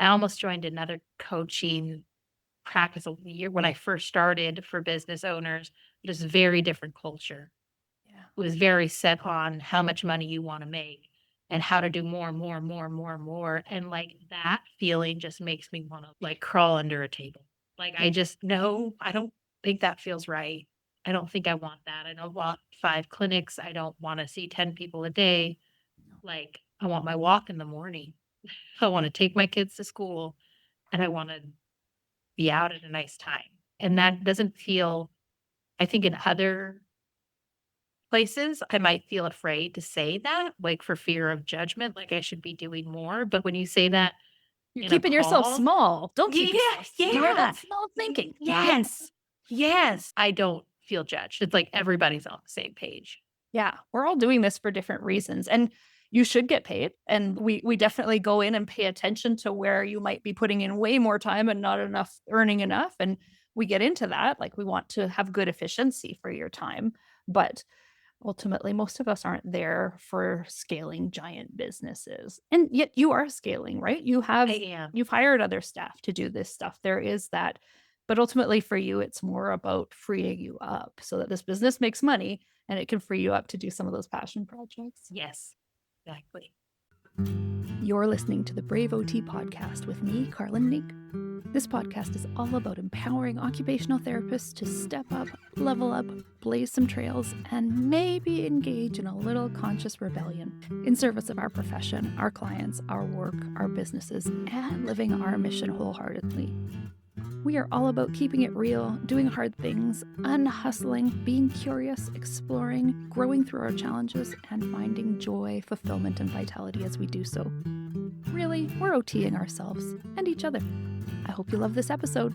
I almost joined another coaching practice a year when I first started for business owners. Just very different culture. Yeah. It was very set on how much money you want to make and how to do more and more and more and more and more. And like that feeling just makes me want to like crawl under a table. Like I just no, I don't think that feels right. I don't think I want that. I don't want 5 clinics. I don't want to see 10 people a day. Like I want my walk in the morning. I want to take my kids to school and I want to be out at a nice time. And that doesn't feel, I think in other places, I might feel afraid to say that, like for fear of judgment, like I should be doing more. But when you say that You're in a keeping yourself call, small. Don't keep yeah, yourself small. yeah, That's small thinking. Yeah. yes, yes, I don't feel judged. It's like everybody's on the same page. Yeah. We're all doing this for different reasons. And you should get paid. And we definitely go in and pay attention to where you might be putting in way more time and not enough earning enough. And we get into that. Like we want to have good efficiency for your time. But ultimately, most of us aren't there for scaling giant businesses. And yet you are scaling, right? I am. You've hired other staff to do this stuff. There is that. But ultimately for you, it's more about freeing you up so that this business makes money and it can free you up to do some of those passion projects. Yes, exactly. You're listening to the Brave OT podcast with me, Carlin Nink. This podcast is all about empowering occupational therapists to step up, level up, blaze some trails, and maybe engage in a little conscious rebellion in service of our profession, our clients, our work, our businesses, and living our mission wholeheartedly. We are all about keeping it real, doing hard things, unhustling, being curious, exploring, growing through our challenges, and finding joy, fulfillment, and vitality as we do so. Really, we're OTing ourselves and each other. I hope you love this episode.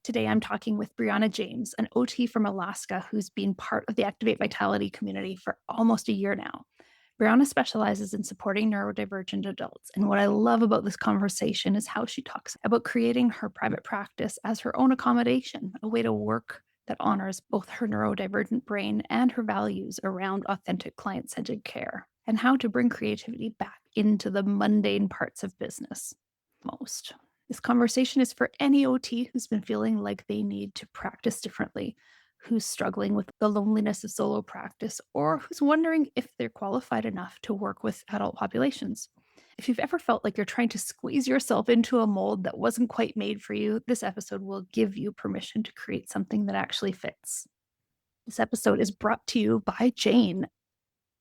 Today, I'm talking with Breanna James, an OT from Alaska who's been part of the Activate Vitality community for almost a year now. Breanna specializes in supporting neurodivergent adults. And what I love about this conversation is how she talks about creating her private practice as her own accommodation, a way to work that honors both her neurodivergent brain and her values around authentic client-centered care, and how to bring creativity back into the mundane parts of business most. This conversation is for any OT who's been feeling like they need to practice differently, who's struggling with the loneliness of solo practice, or who's wondering if they're qualified enough to work with adult populations. If you've ever felt like you're trying to squeeze yourself into a mold that wasn't quite made for you, this episode will give you permission to create something that actually fits. This episode is brought to you by Jane,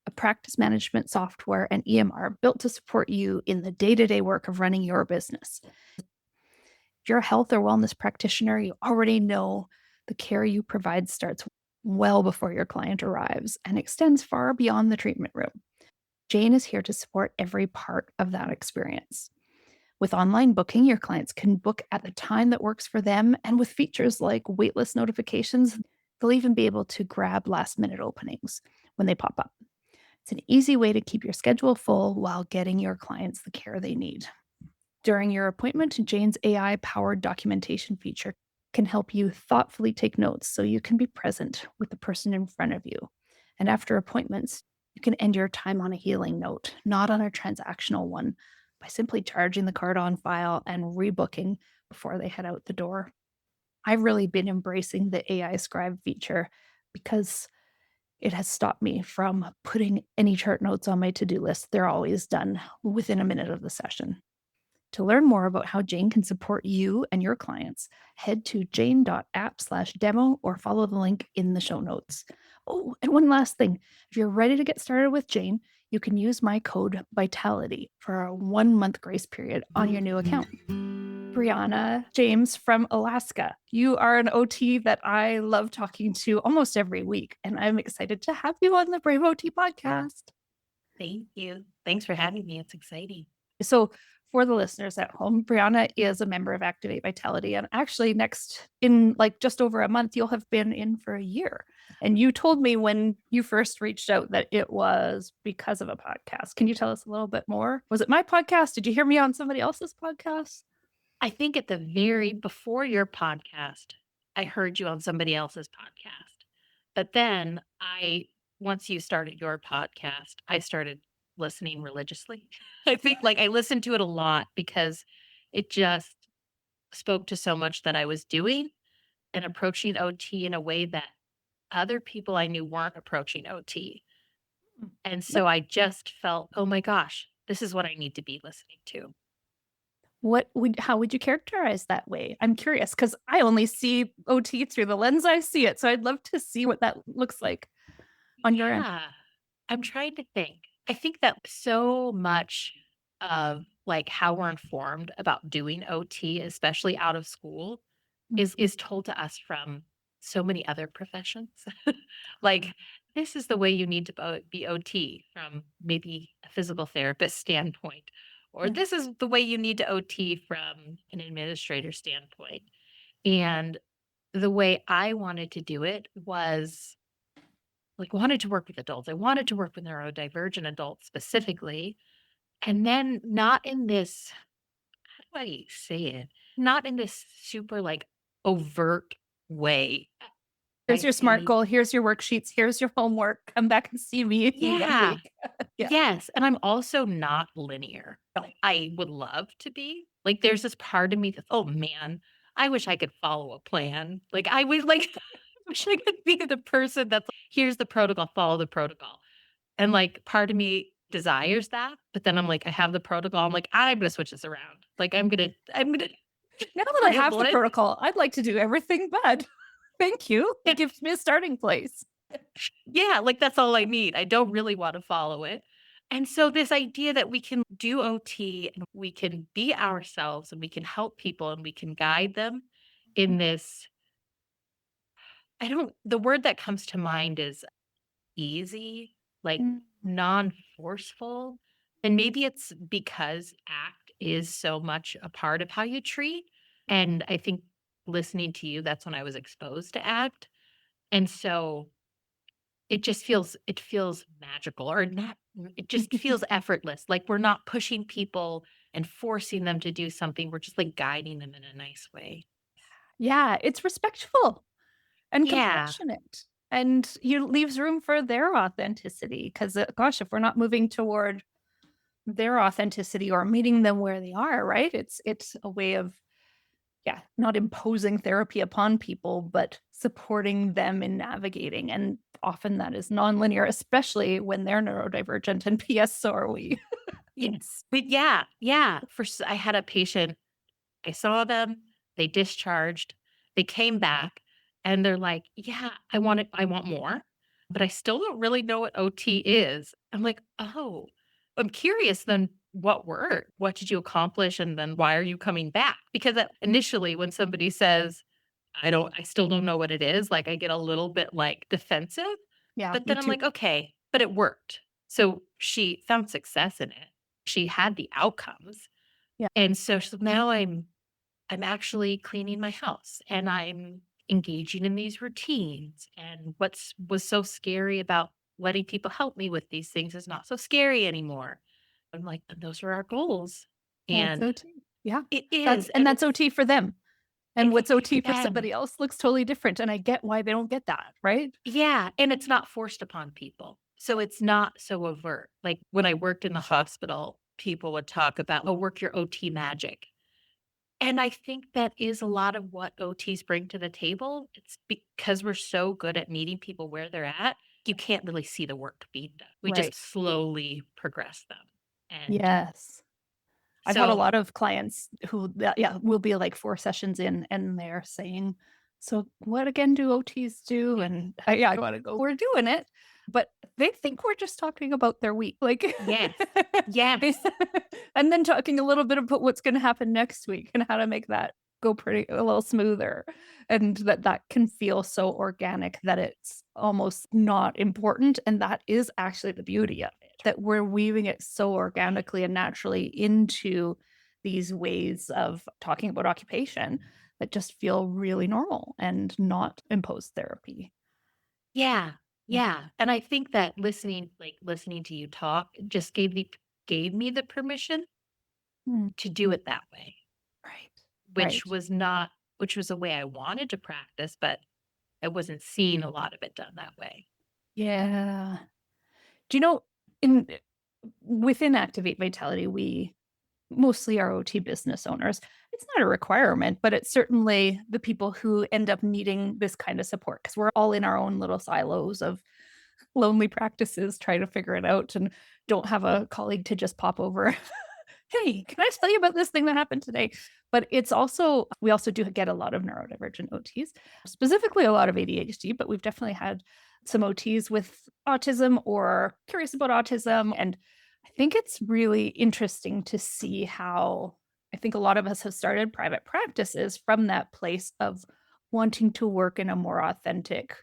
a practice management software and EMR built to support you in the day-to-day work of running your business. If you're a health or wellness practitioner, you already know the care you provide starts well before your client arrives and extends far beyond the treatment room. Jane is here to support every part of that experience. With online booking, your clients can book at the time that works for them, and with features like waitlist notifications, they'll even be able to grab last-minute openings when they pop up. It's an easy way to keep your schedule full while getting your clients the care they need. During your appointment, Jane's AI-powered documentation feature can help you thoughtfully take notes so you can be present with the person in front of you. And after appointments, you can end your time on a healing note, not on a transactional one, by simply charging the card on file and rebooking before they head out the door. I've really been embracing the AI scribe feature because it has stopped me from putting any chart notes on my to-do list. They're always done within a minute of the session. To learn more about how Jane can support you and your clients, head to jane.app/demo or follow the link in the show notes. Oh, and one last thing. If you're ready to get started with Jane, you can use my code VITALITY for a 1-month grace period on your new account. Breanna James from Alaska. You are an OT that I love talking to almost every week, and I'm excited to have you on the Brave OT podcast. Thank you. Thanks for having me. It's exciting. So for the listeners at home, Breanna is a member of Activate Vitality. And actually next in like just over a month, you'll have been in for a year. And you told me when you first reached out that it was because of a podcast. Can you tell us a little bit more? Was it my podcast? Did you hear me on somebody else's podcast? I think at the very before your podcast, I heard you on somebody else's podcast. But then once you started your podcast, I started listening religiously. I think like I listened to it a lot because it just spoke to so much that I was doing and approaching OT in a way that other people I knew weren't approaching OT. Mm. And What so I just felt, oh my gosh, this is what I need to be listening to. what would how would you characterize that way? I'm curious because I only see OT through the lens I see it, so I'd love to see what that looks like on your end. Yeah. I'm trying to think. I think that so much of like how we're informed about doing OT, especially out of school, is told to us from so many other professions. Like this is the way you need to be OT from maybe a physical therapist standpoint, or Yeah. this is the way you need to OT from an administrator standpoint. And the way I wanted to do it was like wanted to work with adults. I wanted to work with neurodivergent adults specifically, and then not in this, how do I say it? Not in this super like overt way. Here's I your SMART see. goal, here's your worksheets, here's your homework, come back and see me one Yeah. week. Yeah. Yes. And I'm also not linear. I would love to be. Like there's this part of me that's, oh man, I wish I could follow a plan. Like I would like wish I could be the person that's like, here's the protocol, follow the protocol. And, like, part of me desires that, but then I'm like, I have the protocol. I'm like, I'm gonna switch this around. Like, I'm gonna Now that I have scramble the it. protocol, I'd like to do everything but thank you. It gives me a starting place. Yeah, like, that's all I need. I don't really wanna follow it. And so this idea that we can do OT and we can be ourselves and we can help people and we can guide them in this I don't the word that comes to mind is easy, like, Mm, non-forceful, and maybe it's because ACT is so much a part of how you treat, and I think listening to you, that's when I was exposed to ACT, and so it feels magical or not it just feels effortless, like we're not pushing people and forcing them to do something, we're just, like, guiding them in a nice way. yeah, it's respectful and Yeah. compassionate, and you leaves room for their authenticity because, gosh, if we're not moving toward their authenticity or meeting them where they are, right? It's a way of, yeah, not imposing therapy upon people, but supporting them in navigating, and often that is nonlinear, especially when they're neurodivergent, and PS, so are we. Yes. But yeah, yeah, I had a patient I saw them, they discharged, they came back, and they're like, "Yeah, I want more, but I still don't really know what OT is." I'm like, "Oh, I'm curious then what worked? What did you accomplish? And then why are you coming back?" Because initially when somebody says, I still don't know what it is," like I get a little bit like defensive, Yeah, but me then I'm too. like, "Okay, but it worked." So she found success in it. She had the outcomes. Yeah. And so now I'm actually cleaning my house and I'm engaging in these routines. And what's was so scary about letting people help me with these things is not so scary anymore. I'm like, and those are our goals. That's And OT. Yeah. it is, and That's OT for them. And it's what's OT for OT for them. somebody else looks totally different, and I get why they don't get that, right? Yeah. And it's not forced upon people. So it's not so overt. Like when I worked in the hospital, people would talk about, oh, work your OT magic. And I think that is a lot of what OTs bring to the table. It's because we're so good at meeting people where they're at, you can't really see the work being done. We just Right. slowly progress them. And Yes. I've had a so lot of clients who, yeah, will be like 4 sessions in, and they're saying, "So what again do OTs do?" And I wanna go, "We're doing it," but they think we're just talking about their week, like yes, yes, and then talking a little bit about what's gonna happen next week and how to make that go pretty a little smoother, and that can feel so organic that it's almost not important, and that is actually the beauty of it, that we're weaving it so organically and naturally into these ways of talking about occupation that just feel really normal and not imposed therapy. yeah, Yeah. yeah. And I think that listening to you talk just gave me the permission Mm, to do it that way, right. which Right. was not which was a way I wanted to practice, but I wasn't seeing a lot of it done that way. Yeah. Do you know in Within Activate Vitality, we mostly are OT business owners. It's not a requirement, but it's certainly the people who end up needing this kind of support because we're all in our own little silos of lonely practices trying to figure it out and don't have a colleague to just pop over. Hey, can I tell you about this thing that happened today? But it's also, we also do get a lot of neurodivergent OTs, specifically a lot of ADHD, but we've definitely had some OTs with autism or curious about autism. And I think it's really interesting to see how I think a lot of us have started private practices from that place of wanting to work in a more authentic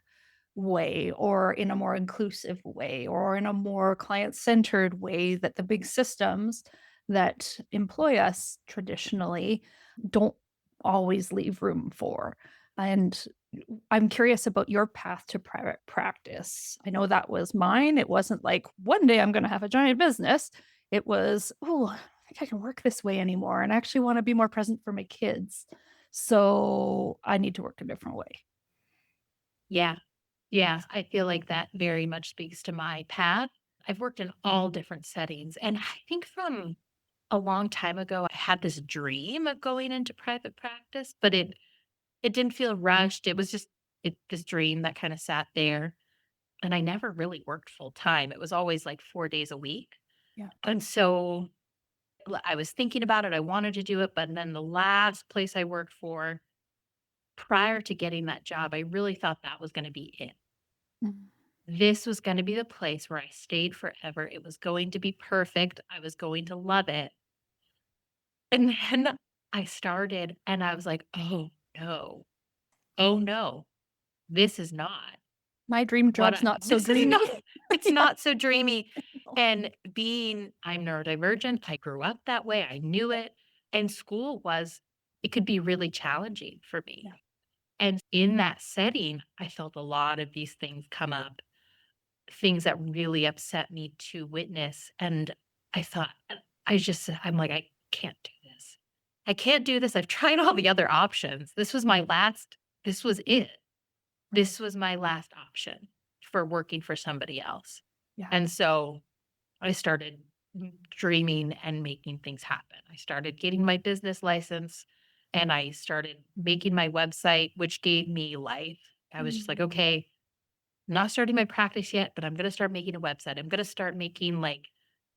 way or in a more inclusive way or in a more client-centered way that the big systems that employ us traditionally don't always leave room for. And I'm curious about your path to private practice. I know that was mine. It wasn't like one day I'm going to have a giant business. It was, oh, I think I can work this way anymore and I actually want to be more present for my kids. So I need to work a different way. Yeah. Yeah. I feel like that very much speaks to my path. I've worked in all different settings. And I think from a long time ago, I had this dream of going into private practice, but it didn't feel rushed. It was just this dream that kind of sat there. And I never really worked full time. It was always like 4 days a week. Yeah. And so I was thinking about it. I wanted to do it. But then the last place I worked for prior to getting that job, I really thought that was going to be it. Mhm. This was going to be the place where I stayed forever. It was going to be perfect. I was going to love it. And then I started and I was like, oh no, oh no, this is not My dream what job's not so this is dreamy. not, it's Yeah. not so dreamy. And I'm neurodivergent, I grew up that way. I knew it. And school it could be really challenging for me. Yeah. And in that setting, I felt a lot of these things come up, things that really upset me to witness. And I thought, I'm like, I can't do this. I can't do this. I've tried all the other options. This was it. Right. This was my last option for working for somebody else. Yeah. And so I started dreaming and making things happen. I started getting my business license and I started making my website, which gave me life. I was just like, Mm. okay, not starting my practice yet, but I'm going to start making a website. I'm going to start making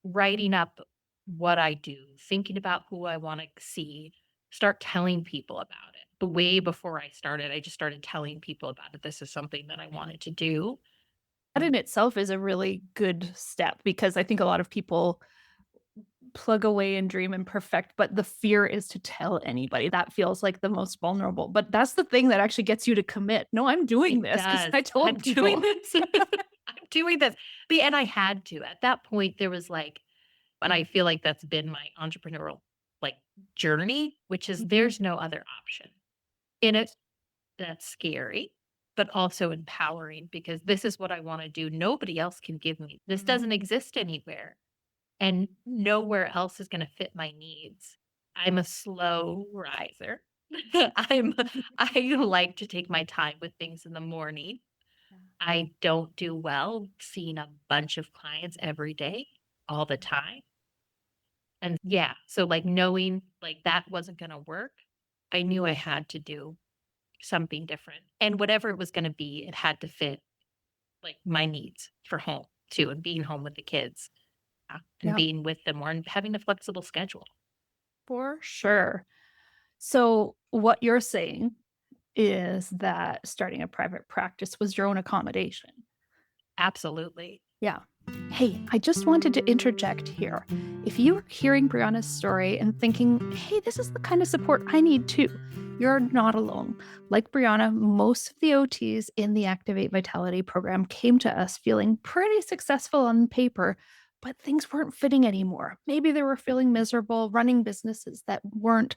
writing up what I do, thinking about who I want to see, start telling people about it. But way before I started, I just started telling people about it. This is something that I wanted to do. That in itself is a really good step because I think a lot of people plug away and dream and perfect, but the fear is to tell anybody. That feels like the most vulnerable. But that's the thing that actually gets you to commit. No, I'm doing It this because does. I I'm told doing people. this. I'm doing this. And I had to. At that point, there was and I feel like that's been my entrepreneurial like journey, which is Mhm. there's no other option. In it, that's scary, but also empowering because this is what I want to do. Nobody else can give me. This Mm. doesn't exist anywhere, and nowhere else is going to fit my needs. I'm a slow riser. I'm I like to take my time with things in the morning. I don't do well seeing a bunch of clients every day, all the time. And yeah, so knowing that wasn't going to work, I knew I had to do something different. And whatever it was going to be, it had to fit my needs for home too, and being home with the kids and Yeah, being with them more and having a flexible schedule. for sure. So, what you're saying is that starting a private practice was your own accommodation. Absolutely. Yeah. Hey, I just wanted to interject here. If you are hearing Brianna's story and thinking, hey, this is the kind of support I need too, you're not alone. Like Brianna, most of the OTs in the Activate Vitality program came to us feeling pretty successful on paper, but things weren't fitting anymore. Maybe they were feeling miserable running businesses that weren't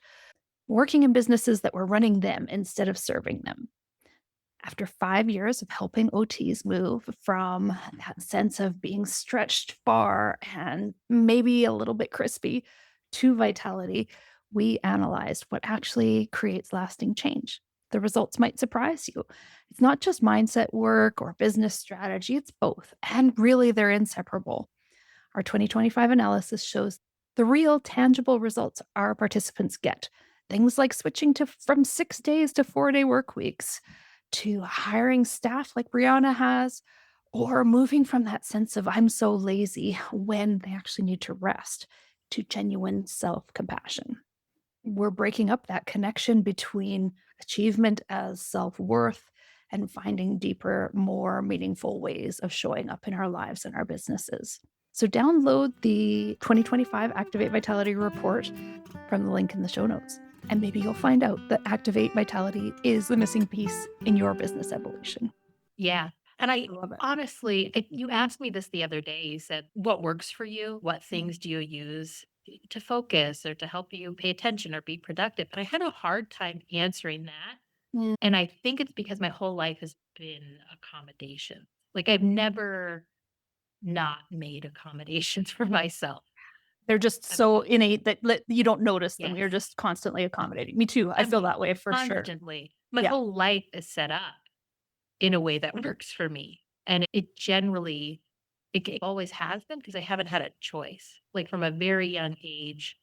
working in businesses that were running them instead of serving them. After 5 years of helping OTs move from that sense of being stretched far and maybe a little bit crispy to vitality, we analyzed what actually creates lasting change. The results might surprise you. It's not just mindset work or business strategy, it's both. And really, they're inseparable. Our 2025 analysis shows the real tangible results our participants get. Things like switching to from 6 days to 4-day work weeks, to hiring staff like Breanna has, or moving from that sense of I'm so lazy when they actually need to rest to genuine self compassion. We're breaking up that connection between achievement as self worth and finding deeper, more meaningful ways of showing up in our lives and our businesses. So, download the 2025 Activate Vitality report from the link in the show notes. And maybe you'll find out that Activate Vitality is the missing piece in your business evolution. Yeah. And I I love it. honestly, you asked me this the other day. You said, what works for you? What things do you use to focus or to help you pay attention or be productive? And I had a hard time answering that. Mm. And I think it's because my whole life has been accommodation. Like I've never not made accommodations for myself. They're just I've so innate that you don't notice them. Yes. You're just constantly accommodating. Me too. I I'm feel that way for sure. constantly. My Yeah. whole life is set up in a way that works for me. And it generally it always has been because I haven't had a choice. Like from a very young age,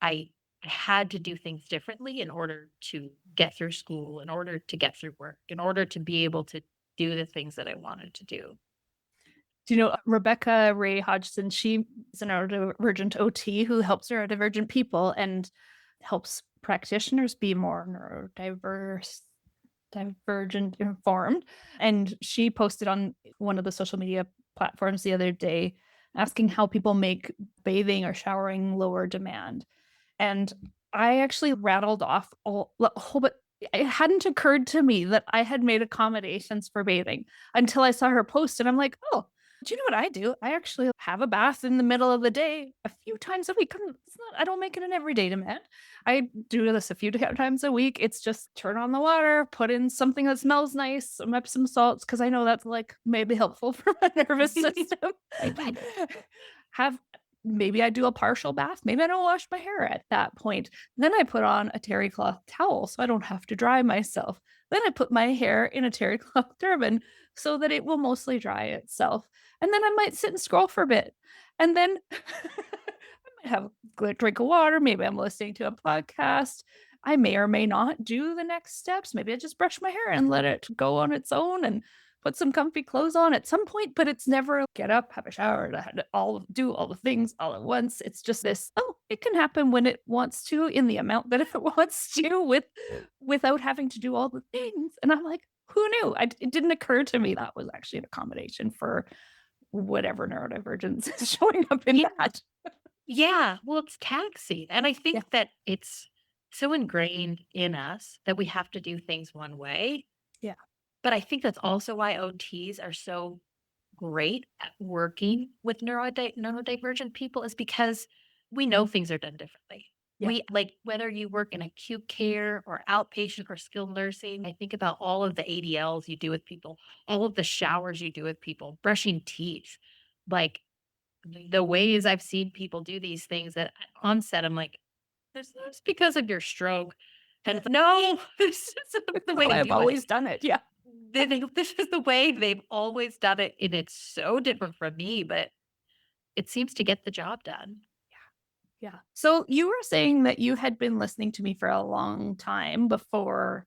I I had to do things differently in order to get through school, in order to get through work, in order to be able to do the things that I wanted to do. Do you know Rebecca Ray Hodgson? She is an neurodivergent OT who helps neurodivergent people and helps practitioners be more divergent informed. And she posted on one of the social media platforms the other day asking how people make bathing or showering lower demand. And I actually rattled off a whole bit. It hadn't occurred to me that I had made accommodations for bathing until I saw her post, and I'm like, oh, do you know what I do? I actually have a bath in the middle of the day a few times a week. It's not, I don't make it an everyday demand. I do this a few times a week. It's just turn on the water, put in something that smells nice, some Epsom salts, because I know that's like maybe helpful for my nervous system. Have maybe I do a partial bath. Maybe I don't wash my hair at that point. Then I put on a terry cloth towel so I don't have to dry myself. Then I put my hair in a terry cloth turban so that it will mostly dry itself. And then I might sit and scroll for a bit. And then I might have a drink of water. Maybe I'm listening to a podcast. I may or may not do the next steps. Maybe I just brush my hair and let it go on its own and put some comfy clothes on at some point, but it's never get up, have a shower, all do all the things all at once. It's just this, oh, it can happen when it wants to in the amount that it wants to without having to do all the things. And I'm like, who knew? It didn't occur to me that was actually an accommodation for whatever neurodivergence is showing up in Yeah. that. Yeah. Well, it's taxing. And I Yeah. think that it's so ingrained in us that we have to do things one way. Yeah. But I think that's also why OTs are so great at working with neurodivergent people is because we know things are done differently. Yeah. We like whether you work in acute care or outpatient or skilled nursing, I think about all of the ADLs you do with people, all of the showers you do with people, brushing teeth. Like the ways I've seen people do these things at onset, I'm like, this because of your stroke. And no, this is the way Oh, to I've do it. always done it. Yeah. This is the way they've always done it, and it's so different from me, but it seems to get the job done. Yeah. So you were saying that you had been listening to me for a long time before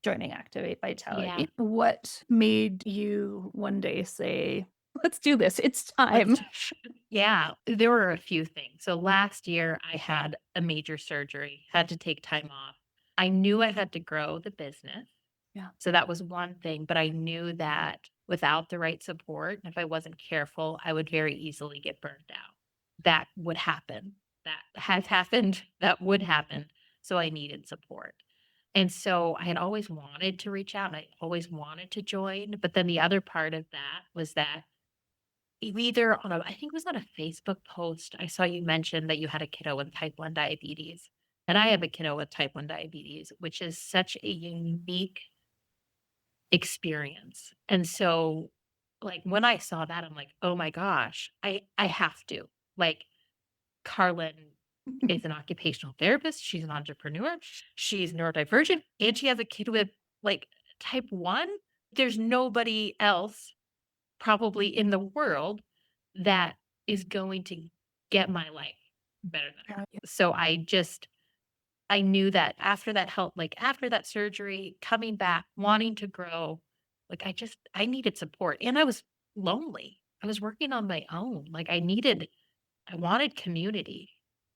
joining Activate Yeah. Vitality. What made you one day say, let's do this? It's time. Let's yeah, there were a few things. So last year, I had a major surgery, had to take time off. I knew I had to grow the business, Yeah. so that was one thing, but I knew that without the right support, if I wasn't careful, I would very easily get burned out. That would happen. That has happened. That would happen. So I needed support. And so I had always wanted to reach out and I always wanted to join. But then the other part of that was that either on I think it was on a Facebook post, I saw you mention that you had a kiddo with type 1 diabetes. And I have a kiddo with type 1 diabetes, which is such a unique experience. And so, like, when I saw that, I'm like, "Oh my gosh, I have to." Like, Carlin is an occupational therapist, she's an entrepreneur, she's neurodivergent, and she has a kid with, like, type 1. There's nobody else probably in the world that is going to get my life better than her. Yeah. So I knew that after that help, like after that surgery, coming back, wanting to grow, like I needed support and I was lonely. I was working on my own. I wanted community.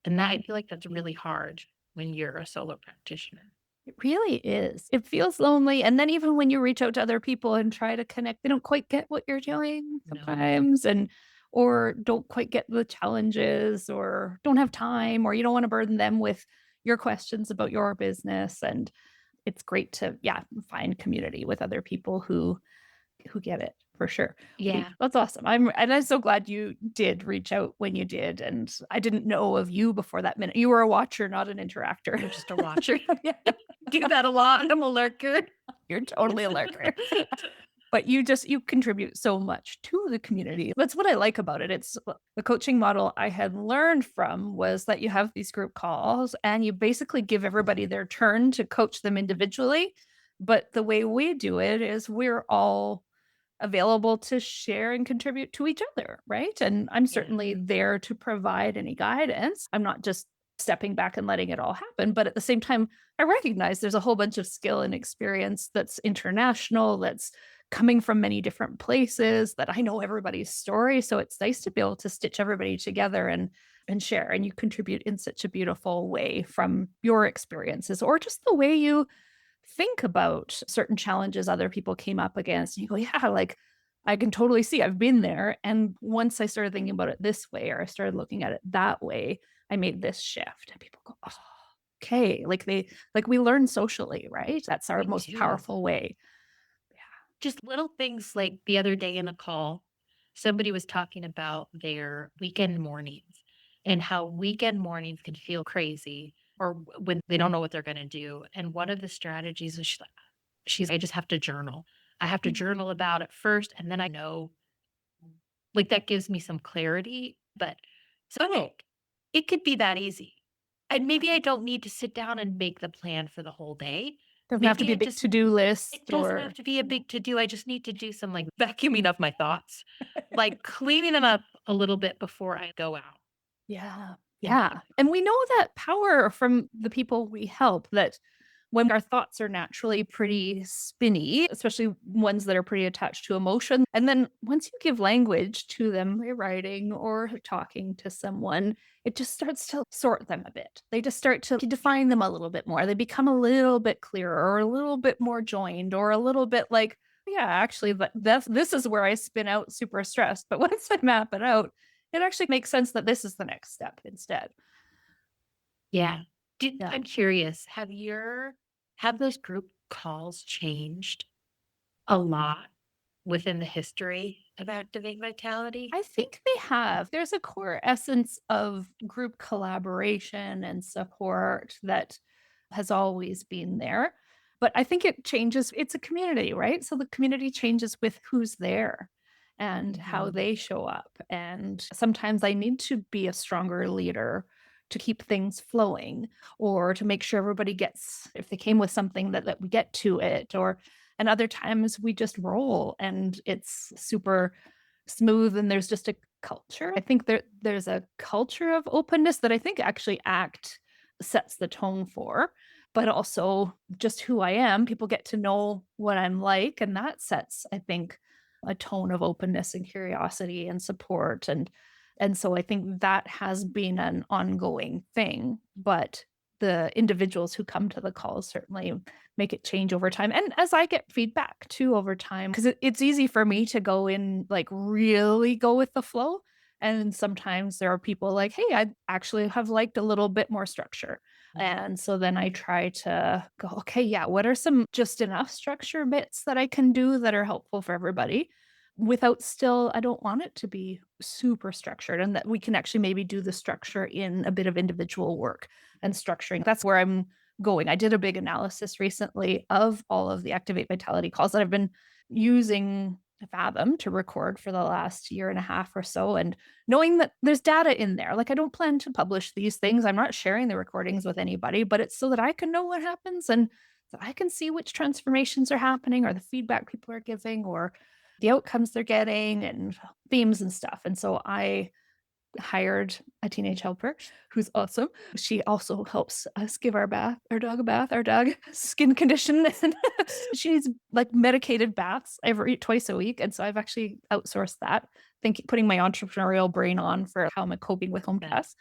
And that I feel like that's really hard when you're a solo practitioner. It really is. It feels lonely, and then even when you reach out to other people and try to connect, they don't quite get what you're doing No. sometimes and or don't quite get the challenges or don't have time or you don't wanna burden them with your questions about your business, and it's great to, yeah, find community with other people who get it for sure. Yeah. That's awesome. I'm so glad you did reach out when you did, and I didn't know of you before that minute. You were a watcher, not an interactor. I'm just a watcher. Yeah, Do that a lot. I'm a lurker. you're totally a lurker. But you contribute so much to the community. That's what I like about it. It's the coaching model I had learned from was that you have these group calls and you basically give everybody their turn to coach them individually. But the way we do it is we're all available to share and contribute to each other, right? And I'm Yeah. certainly there to provide any guidance. I'm not just stepping back and letting it all happen, but at the same time, I recognize there's a whole bunch of skill and experience that's international, that's coming from many different places, that I know everybody's story. So it's nice to be able to stitch everybody together and share. And you contribute in such a beautiful way from your experiences or just the way you think about certain challenges other people came up against. And you go, yeah, like I can totally see I've been there. And once I started thinking about it this way, or I started looking at it that way, I made this shift. And people go, oh, okay. Like we learn socially, right? That's our We most do. powerful way. Yeah. Just little things like the other day in a call, somebody was talking about their weekend mornings and how weekend mornings can feel crazy or when they don't know what they're going to do. And one of the strategies is I just have to journal. I have to Mm. journal about it first. And then I know, like, that gives me some clarity. But so it could be that easy. And maybe I don't need to sit down and make the plan for the whole day. Doesn't have to Maybe be a it big just to-do it list doesn't have or to be a big to do. I just need to do some like vacuuming of my thoughts, like cleaning them up a little bit before I go out. yeah. And Yeah. And we know that power from the people we help that when our thoughts are naturally pretty spinny, especially ones that are pretty attached to emotion. And then once you give language to them by writing or talking to someone, it just starts to sort them a bit. They just start to define them a little bit more. They become a little bit clearer or a little bit more joined or a little bit like, yeah, actually, this is where I spin out super stressed. But once I map it out, it actually makes sense that this is the next step instead. yeah. Yeah. I'm curious, have those group calls changed a lot within the history of Activate Vitality? I think they have. There's a core essence of group collaboration and support that has always been there. But I think it changes. It's a community, right? So the community changes with who's there and how Mhm. they show up. And sometimes I need to be a stronger leader to keep things flowing or to make sure everybody gets, if they came with something that we get to it. And other times we just roll and it's super smooth and there's just a culture. I think there's a culture of openness that I think actually ACT sets the tone for, but also just who I am. People get to know what I'm like, and that sets, I think, a tone of openness and curiosity and support. And so I think that has been an ongoing thing. But the individuals who come to the calls certainly make it change over time. And as I get feedback too over time, because it's easy for me to go in, like really go with the flow. And sometimes there are people like, hey, I actually have liked a little bit more structure. Mhm. And so then I try to go, okay, yeah, what are some just enough structure bits that I can do that are helpful for everybody without still, I don't want it to be super structured and that we can actually maybe do the structure in a bit of individual work and structuring. That's where I'm going. I did a big analysis recently of all of the Activate Vitality calls that I've been using Fathom to record for the last year and a half or so. And knowing that there's data in there, like I don't plan to publish these things. I'm not sharing the recordings with anybody, but it's so that I can know what happens and so I can see which transformations are happening or the feedback people are giving or the outcomes they're getting and themes and stuff. And so I hired a teenage helper who's awesome. She also helps us give our dog a bath. Our dog has skin condition and she needs like medicated baths twice a week. And so I've actually outsourced that, putting my entrepreneurial brain on for how I'm coping with home That- tests.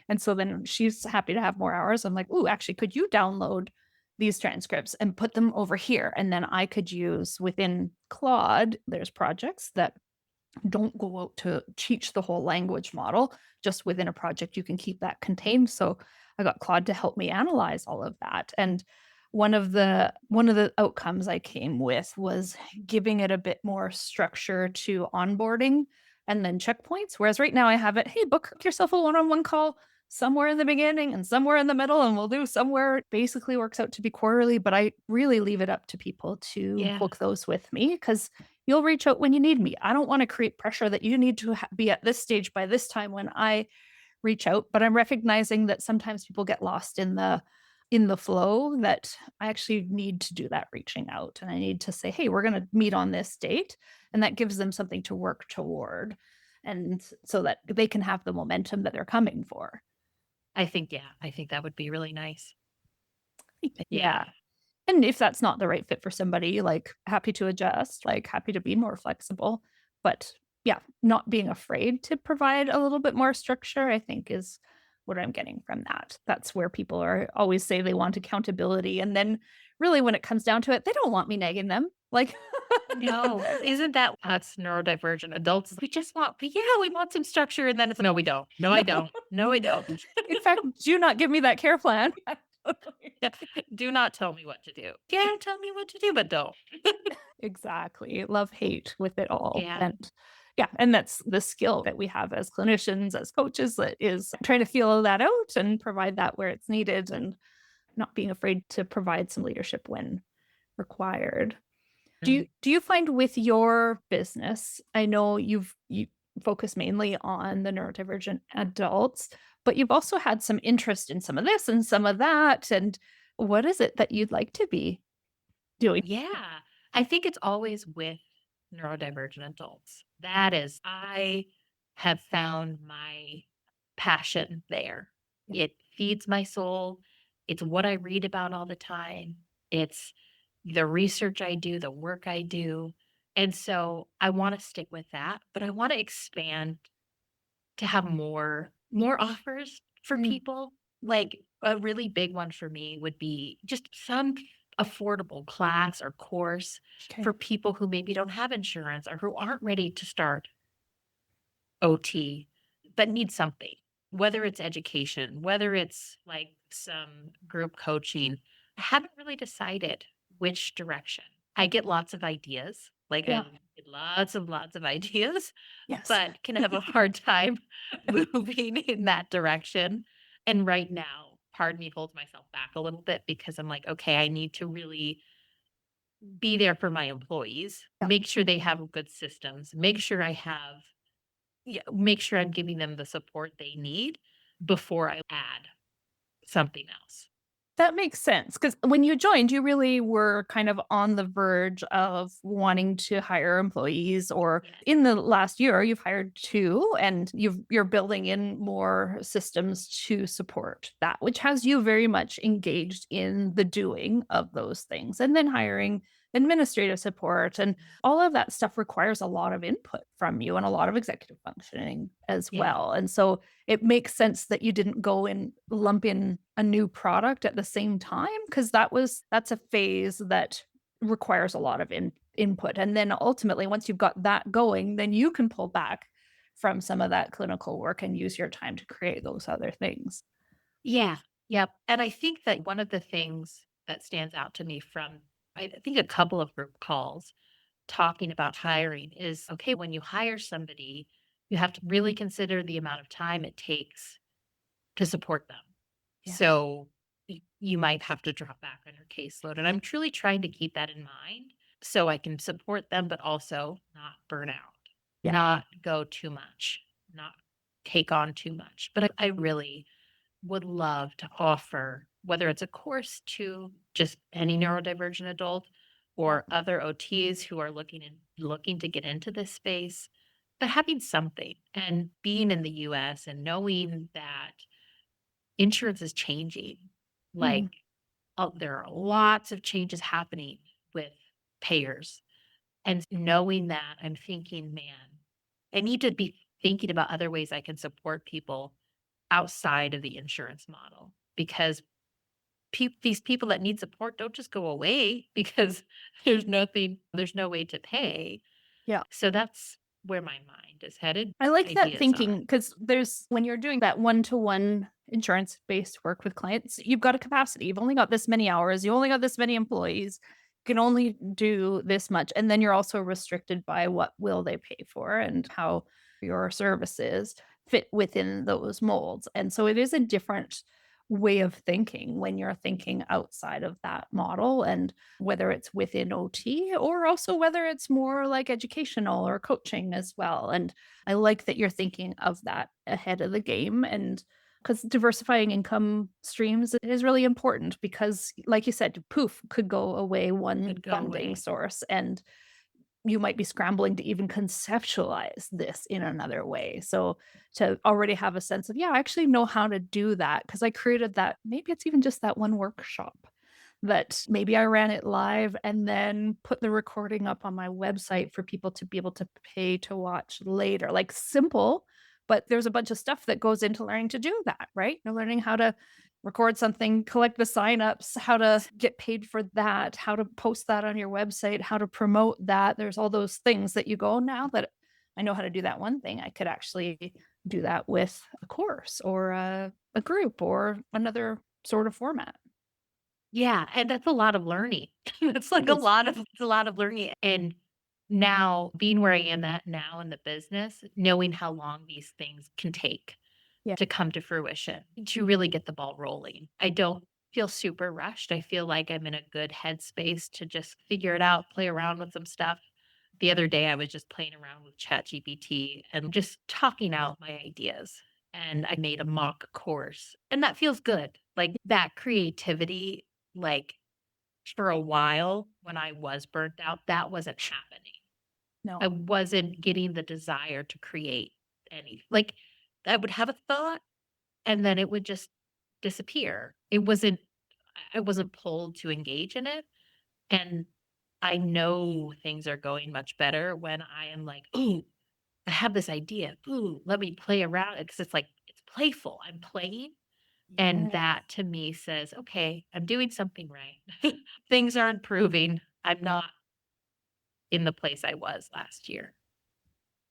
And so then she's happy to have more hours. I'm like, ooh, actually, could you download these transcripts and put them over here? And then I could use within Claude, there's projects that don't go out to teach the whole language model. Just within a project, you can keep that contained. So I got Claude to help me analyze all of that. And one of the outcomes I came with was giving it a bit more structure to onboarding and then checkpoints. Whereas right now I have it, hey, book yourself a one-on-one call somewhere in the beginning and somewhere in the middle, and we'll do somewhere. Basically works out to be quarterly, but I really leave it up to people to Yeah. book those with me because you'll reach out when you need me. I don't want to create pressure that you need to be at this stage by this time when I reach out, but I'm recognizing that sometimes people get lost in the flow, that I actually need to do that reaching out and I need to say, "Hey, we're going to meet on this date." And that gives them something to work toward and so that they can have the momentum that they're coming for. I think that would be really nice. Yeah. Yeah. And if that's not the right fit for somebody, like, happy to adjust, like, happy to be more flexible. But yeah, not being afraid to provide a little bit more structure, I think, is what I'm getting from that. That's where people are always say they want accountability. And then really when it comes down to it, they don't want me nagging them. Like, No, isn't that us neurodivergent adults? We just want, yeah, we want some structure. And then it's, no, we don't. No, I no. don't. No, I don't. In fact, do not give me that care plan. Yeah. Do not tell me what to do. Yeah, tell me what to do, but don't. Exactly. Love hate with it all. Yeah. And yeah, and that's the skill that we have as clinicians, as coaches, that is trying to feel that out and provide that where it's needed and not being afraid to provide some leadership when required. Do you find with your business, I know you focus mainly on the neurodivergent adults, but you've also had some interest in some of this and some of that. And what is it that you'd like to be doing? Yeah. I think it's always with neurodivergent adults. That is, I have found my passion there. Yeah. It feeds my soul. It's what I read about all the time. It's the research I do, the work I do. And so I want to stick with that, but I want to expand to have more offers for Mm, people. Like a really big one for me would be just some affordable class or course okay. for people who maybe don't have insurance or who aren't ready to start OT, but need something, whether it's education, whether it's like some group coaching. I haven't really decided which direction. I get lots of ideas. Like Yeah. I get lots of ideas, Yes. but can have a hard time moving in that direction. And right now, part of me holds myself back a little bit because I'm like, okay, I need to really be there for my employees, Yeah. make sure they have good systems, make sure I have, yeah, make sure I'm giving them the support they need before I add something else. That makes sense because when you joined, you really were kind of on the verge of wanting to hire employees, or Yes. in the last year, you've hired two and you're building in more systems to support that, which has you very much engaged in the doing of those things and then hiring administrative support. And all of that stuff requires a lot of input from you and a lot of executive functioning as Yeah. well. And so it makes sense that you didn't go and lump in a new product at the same time because that's a phase that requires a lot of input. And then ultimately, once you've got that going, then you can pull back from some of that clinical work and use your time to create those other things. Yeah. Yep. And I think that one of the things that stands out to me from, I think, a couple of group calls talking about hiring is okay, when you hire somebody, you have to really consider the amount of time it takes to support them. Yeah. So you might have to drop back on your caseload. And I'm truly trying to keep that in mind so I can support them, but also not burn out, Yeah. not go too much, not take on too much. But I really would love to offer, whether it's a course to just any neurodivergent adult Yeah. or other OTs who are looking to get into this space, but having something and being in the US and knowing that insurance is changing, like, Mhm. there are lots of changes happening with payers. And knowing that, I'm thinking, man, I need to be thinking about other ways I can support people outside of the insurance model because these people that need support don't just go away because there's no way to pay. Yeah. So that's where my mind is headed. I like that Ideas on thinking it. because there's when you're doing that one-to-one insurance-based work with clients, you've got a capacity. You've only got this many hours, you only got this many employees, you can only do this much, and then you're also restricted by what will they pay for and how your services fit within those molds, and so it is a different way of thinking when you're thinking outside of that model, and whether it's within OT or also whether it's more like educational or coaching as well, and I like that you're thinking of that ahead of the game and because diversifying income streams is really important because like you said, poof, could go away one Could go funding away. source and you might be scrambling to even conceptualize this in another way. So to already have a sense of, yeah, I actually know how to do that because I created that. Maybe it's even just that one workshop that maybe I ran it live and then put the recording up on my website for people to be able to pay to watch later. Like simple, but there's a bunch of stuff that goes into learning to do that, right? You're learning how to record something, collect the signups, how to get paid for that, how to post that on your website, how to promote that. There's all those things that you go, now that I know how to do that one thing, I could actually do that with a course or a group or another sort of format. Yeah, and that's a lot of learning. It's It like is. a lot of learning, and now being where I am at now in the business, knowing how long these things can take Yeah. to come to fruition, to really get the ball rolling. I don't feel super rushed. I feel like I'm in a good headspace to just figure it out, play around with some stuff. The other day, I was just playing around with ChatGPT and just talking out my ideas. And I made a mock course, and that feels good. Like that creativity, like for a while when I was burnt out, that wasn't happening. I No. wasn't getting the desire to create any, like, I would have a thought and then it would just disappear. I wasn't pulled to engage in it. And I know things are going much better when I am like, "Ooh, I have this idea. Ooh, let me play around." Because it's like it's playful. I'm playing, and Yeah. that to me says, "Okay, I'm doing something right. Things are improving. I'm not in the place I was last year."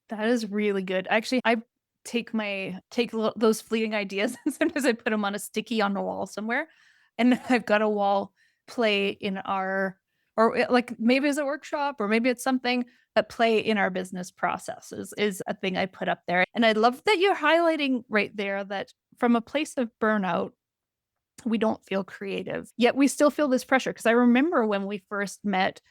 That is really good. Actually, I take those fleeting ideas and sometimes I put them on a sticky on the wall somewhere, and I've got a wall play in our or like maybe it's a workshop or maybe it's something that play in our business processes is a thing I put up there. And I love that you're highlighting right there that from a place of burnout, we don't feel creative, yet we still feel this pressure. Because I remember when we first met,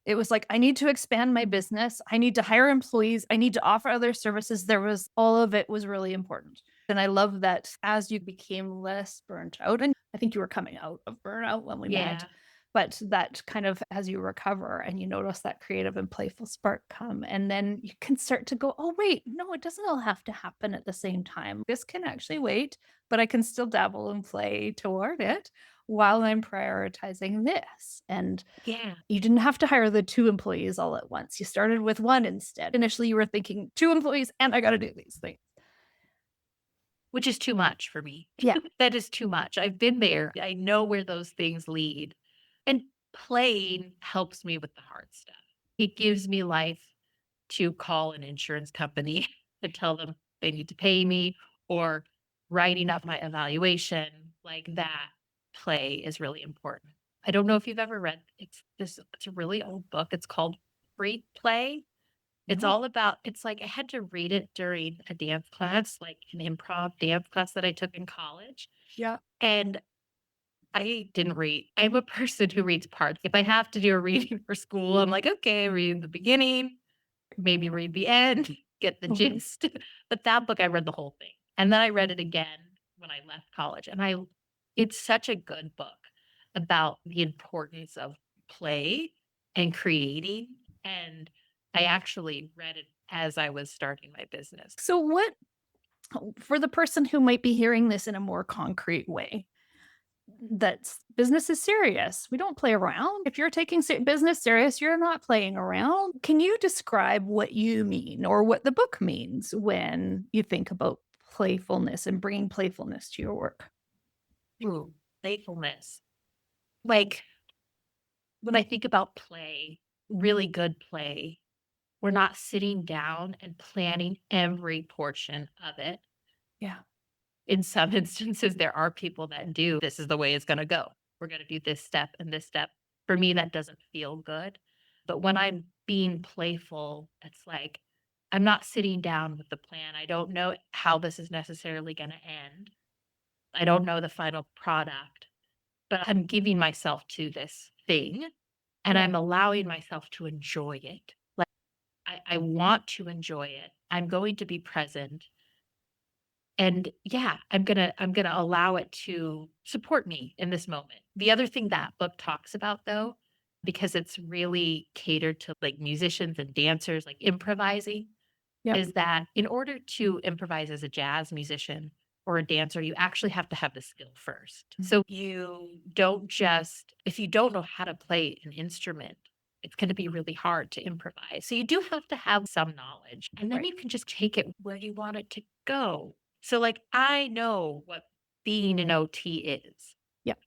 it was like, I need to expand my business. I need to hire employees. I need to offer other services. There was all of it was really important. And I love that as you became less burnt out, and I think you were coming out of burnout when we met, Yeah. but that kind of as you recover and you notice that creative and playful spark come, and then you can start to go, oh, wait, no, it doesn't all have to happen at the same time. This can actually wait, but I can still dabble and play toward it while I'm prioritizing this. And Yeah. you didn't have to hire the 2 employees all at once. You started with 1 instead. Initially, you were thinking 2 employees and I got to do these things. Which is too much for me. Yeah. That is too much. I've been there. I know where those things lead. And playing helps me with the hard stuff. It gives me life to call an insurance company and tell them they need to pay me or writing up my evaluation like that. Play is really important. I don't know if you've ever read it's a really old book. It's called Free Play. It's No. all about it's like I had to read it during a dance class, like an improv dance class that I took in college, Yeah. and I didn't read. I'm a person who reads parts. If I have to do a reading for school, I'm like, "Okay, read the beginning, maybe read the end, get the Mhm. gist." But that book, I read the whole thing, and then I read it again when I left college, and I it's such a good book about the importance of play and creating, and I actually read it as I was starting my business. So, what for the person who might be hearing this in a more concrete way, that's business is serious. We don't play around. If you're taking business serious, you're not playing around. Can you describe what you mean or what the book means when you think about playfulness and bringing playfulness to your work? Ooh, playfulness. Like when I think about play, really good play, we're not sitting down and planning every portion of it. Yeah. In some instances, there are people that do, this is the way it's going to go. We're going to do this step and this step. For me, that doesn't feel good. But when I'm being playful, it's like I'm not sitting down with the plan. I don't know how this is necessarily going to end. I don't know the final product, but I'm giving myself to this thing and Yeah. I'm allowing myself to enjoy it. Like I want to enjoy it. I'm going to be present. And yeah, I'm gonna allow it to support me in this moment. The other thing that book talks about though, because it's really catered to like musicians and dancers, like improvising, Yep. is that in order to improvise as a jazz musician or a dancer, you actually have to have the skill first. So you don't just, if you don't know how to play an instrument, it's going to be really hard to improvise. So you do have to have some knowledge and then Right. you can just take it where you want it to go. So, like, I know what being an OT is. Yep.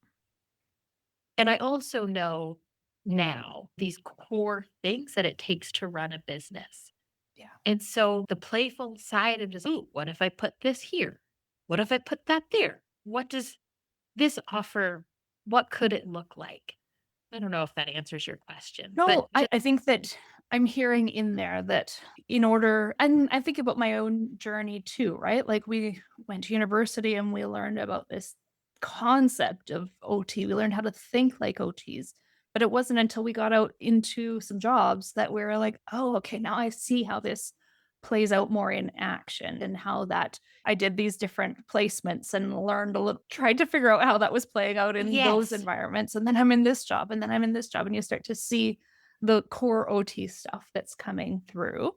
And I also know now these core things that it takes to run a business. Yeah. And so the playful side of just, ooh, what if I put this here? What if I put that there? What does this offer? What could it look like? I don't know if that answers your question, but No, I, just I think that I'm hearing in there that in order, and I think about my own journey too, right? Like we went to university and we learned about this concept of OT. We learned how to think like OTs. But it wasn't until we got out into some jobs that we were like, oh, okay, now I see how this plays out more in action and how that I did these different placements and learned a little, tried to figure out how that was playing out in those yes, environments. And then I'm in this job and then I'm in this job and you start to see the core OT stuff that's coming through.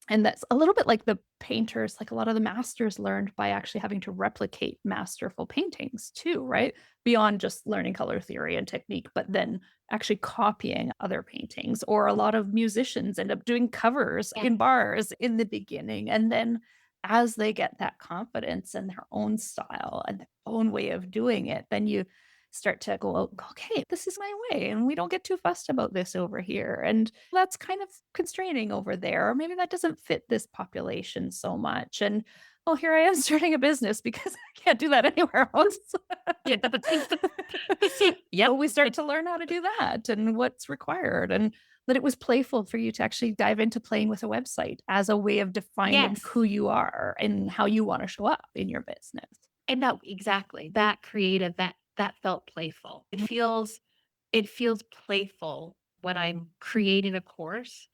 And that's a little bit like the painters, like a lot of the masters learned by actually having to replicate masterful paintings too, right? Beyond just learning color theory and technique, but then actually copying other paintings. Or a lot of musicians end up doing covers yeah, in bars in the beginning. And then as they get that confidence and their own style and their own way of doing it, then you start to go, okay, this is my way. And we don't get too fussed about this over here. And that's kind of constraining over there. Or maybe that doesn't fit this population so much. And oh, here I am starting a business because I can't do that anywhere else. yeah, So yep, we start to learn how to do that and what's required. And that it was playful for you to actually dive into playing with a website as a way of defining yes. who you are and how you want to show up in your business. And no, exactly. That creative, that felt playful. It feels playful when I'm creating a course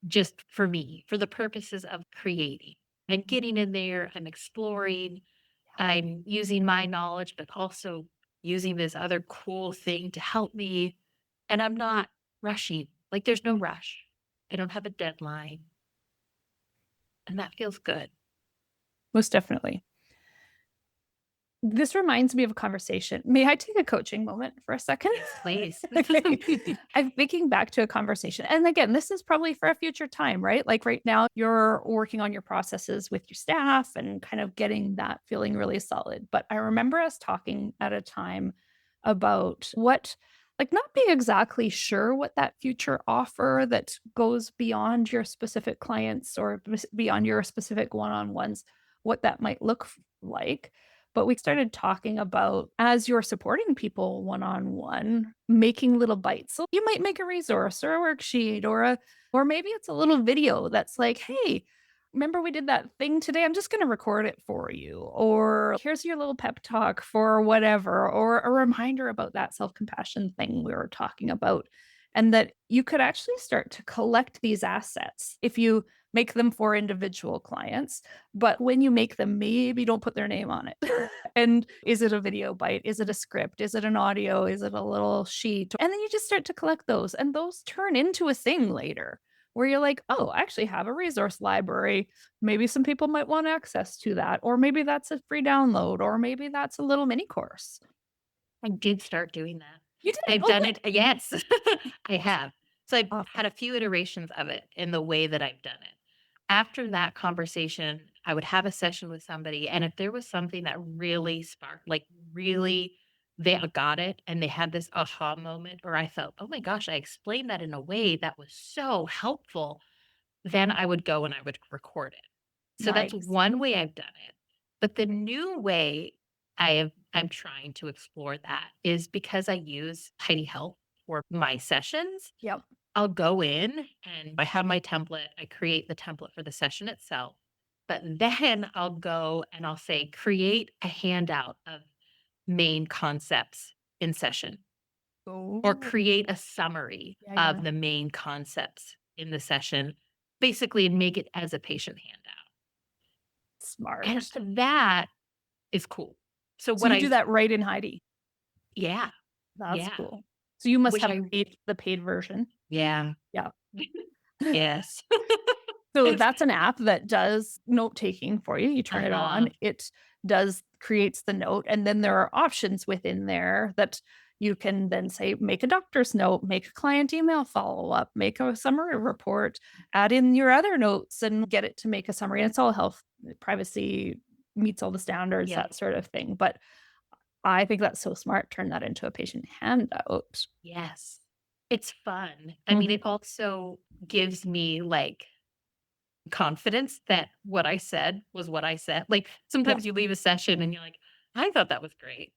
just for me, for the purposes of creating. I'm getting in there, I'm exploring, I'm using my knowledge, but also using this other cool thing to help me. And I'm not rushing. Like there's no rush. I don't have a deadline. And that feels good. Most definitely. This reminds me of a conversation. May I take a coaching moment for a second? Yes, please. Okay. I'm thinking back to a conversation. And again, this is probably for a future time, right? Like right now, you're working on your processes with your staff and kind of getting that feeling really solid. But I remember us talking at a time about what, like, not being exactly sure what that future offer that goes beyond your specific clients or beyond your specific one on ones, what that might look like, but we started talking about as you're supporting people one on one, making little bites. So you might make a resource or a worksheet or maybe it's a little video that's like, hey, remember we did that thing today? I'm just going to record it for you. Or here's your little pep talk for whatever, or a reminder about that self compassion thing we were talking about. And that you could actually start to collect these assets if you make them for individual clients. But when you make them, maybe don't put their name on it. And is it a video bite? Is it a script? Is it an audio? Is it a little sheet? And then you just start to collect those, and those turn into a thing later. where you're like, oh, I actually have a resource library. Maybe some people might want access to that. Or maybe that's a free download, or maybe that's a little mini course. I did start doing that. You did? I've Oh, done good. it yes, I have. So I've Awesome. had a few iterations of it in the way that I've done it. After that conversation, I would have a session with somebody, and if there was something that really sparked, like, really they got it and they had this aha moment, or I felt, "Oh my gosh, I explained that in a way that was so helpful," then I would go and I would record it. So that's Nice. one way I've done it. But the new way I'm trying to explore that is because I use Tidy Help for my sessions. Yep. I'll go in and I have my template. I create the template for the session itself. But then I'll go and I'll say, create a handout of main concepts in session, or Oh, create a summary yeah, yeah. of the main concepts in the session, basically, and make it as a patient handout. Smart. And that is cool. So So what you do I that right in Heidi. yeah, That's yeah, cool. So you must which have I the paid version. yeah, Yeah. yes. So It's that's an app that does note taking for you. You turn it uh-huh, on, it does creates the note, and then there are options within there that you can then say, make a doctor's note, make a client email follow up, make a summary report, add in your other notes and get it to make a summary. And it's all health, privacy, meets all the standards, yeah, that sort of thing. But I think that's so smart. Turn that into a patient handout. yes. It's fun. I mean, Mhm. it also gives me, like, confidence that what I said was what I said. Like, Yeah. sometimes you leave a session and you're like, "I thought that was great."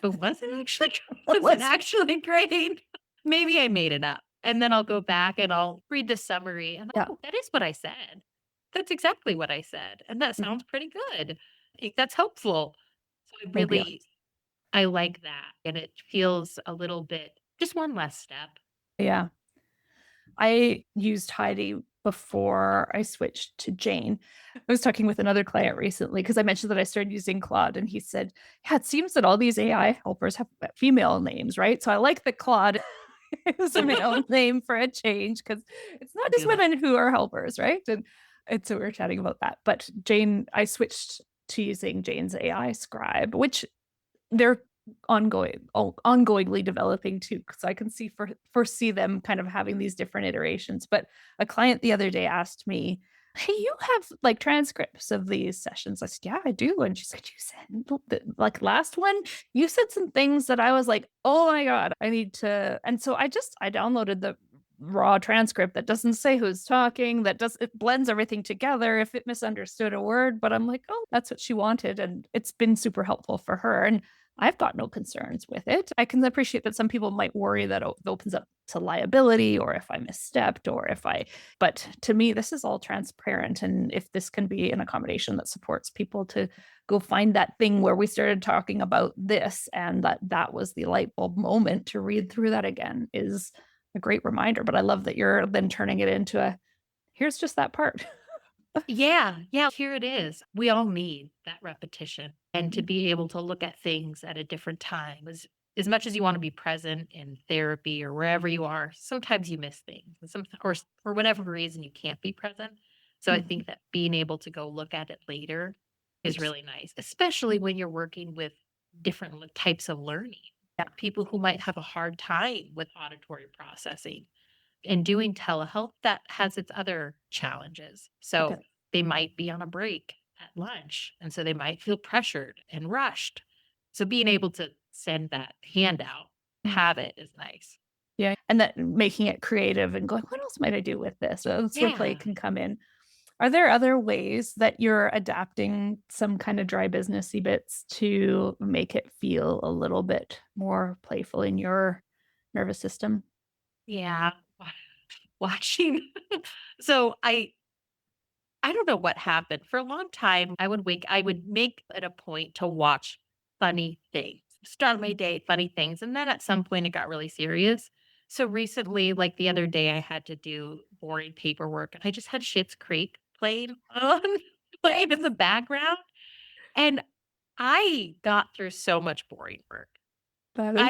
But was it actually What was it was actually great? Maybe I made it up. And then I'll go back and I'll read the summary and, yeah. "Oh, that is what I said. That's exactly what I said, and that Mhm. sounds pretty good. That's helpful." So Maybe. I like that, and it feels a little bit just one less step. Yeah. I used Heidi before I switched to Jane. I was talking with another client recently because I mentioned that I started using Claude, and he said, yeah, it seems that all these AI helpers have female names, right? So I like that Claude is a male name for a change because it's not just Yeah. women who are helpers, right? And so we were chatting about that. But Jane, I switched to using Jane's AI scribe, which they're ongoingly developing too, because I can foresee them kind of having these different iterations. But a client the other day asked me, hey, you have like transcripts of these sessions? I said, yeah, I do. And she said, you said like last one, you said some things that I was like, oh my God, I need to. And so I downloaded the raw transcript that doesn't say who's talking, that does it blends everything together if it misunderstood a word. But I'm like, oh, that's what she wanted. And it's been super helpful for her. And I've got no concerns with it. I can appreciate that some people might worry that it opens up to liability or if I misstepped or if I, but to me, this is all transparent. And if this can be an accommodation that supports people to go find that thing where we started talking about this and that was the light bulb moment to read through that again is a great reminder. But I love that you're then turning it into a here's just that part. Yeah, yeah, here it is. We all need that repetition and to be able to look at things at a different time. As much as you want to be present in therapy or wherever you are, sometimes you miss things. And for whatever reason you can't be present. So I Mhm. think that being able to go look at it later is Yes. really nice, especially when you're working with different types of learning. Yeah. People who might have a hard time with auditory processing and doing telehealth, that has its other challenges. It So does. they might be on a break at lunch, and so they might feel pressured and rushed. So being able to send that handout, Mm. have it is nice. Yeah. And that making it creative and going, what else might I do with this? So that's where play Yeah. can come in. Are there other ways that you're adapting some kind of dry businessy bits to make it feel a little bit more playful in your nervous system? Yeah. Watching. So I don't know what happened. For a long time, I would make it a point to watch funny things. Start my day at funny things. And then at some point it got really serious. So recently, like the other day, I had to do boring paperwork and I just had Schitt's Creek played on playing in the background. And I got through so much boring work. That is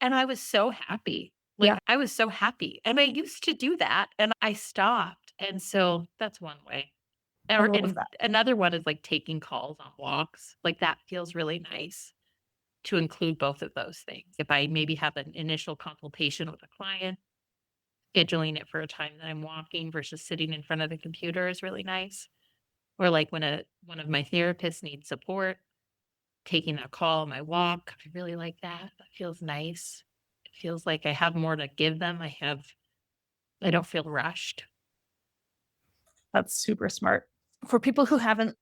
I was so happy. Like, Yeah, I was so happy, and I used to do that, and I stopped, and so that's one way. I Or love and that. another one is, like, taking calls on walks, like, that feels really nice to include both of those things. If I maybe have an initial consultation with a client, scheduling it for a time that I'm walking versus sitting in front of the computer is really nice. Or, like, when one of my therapists needs support, taking that call on my walk, I really like that. That feels nice. It feels like I have more to give them. I don't feel rushed. That's super smart. For people who haven't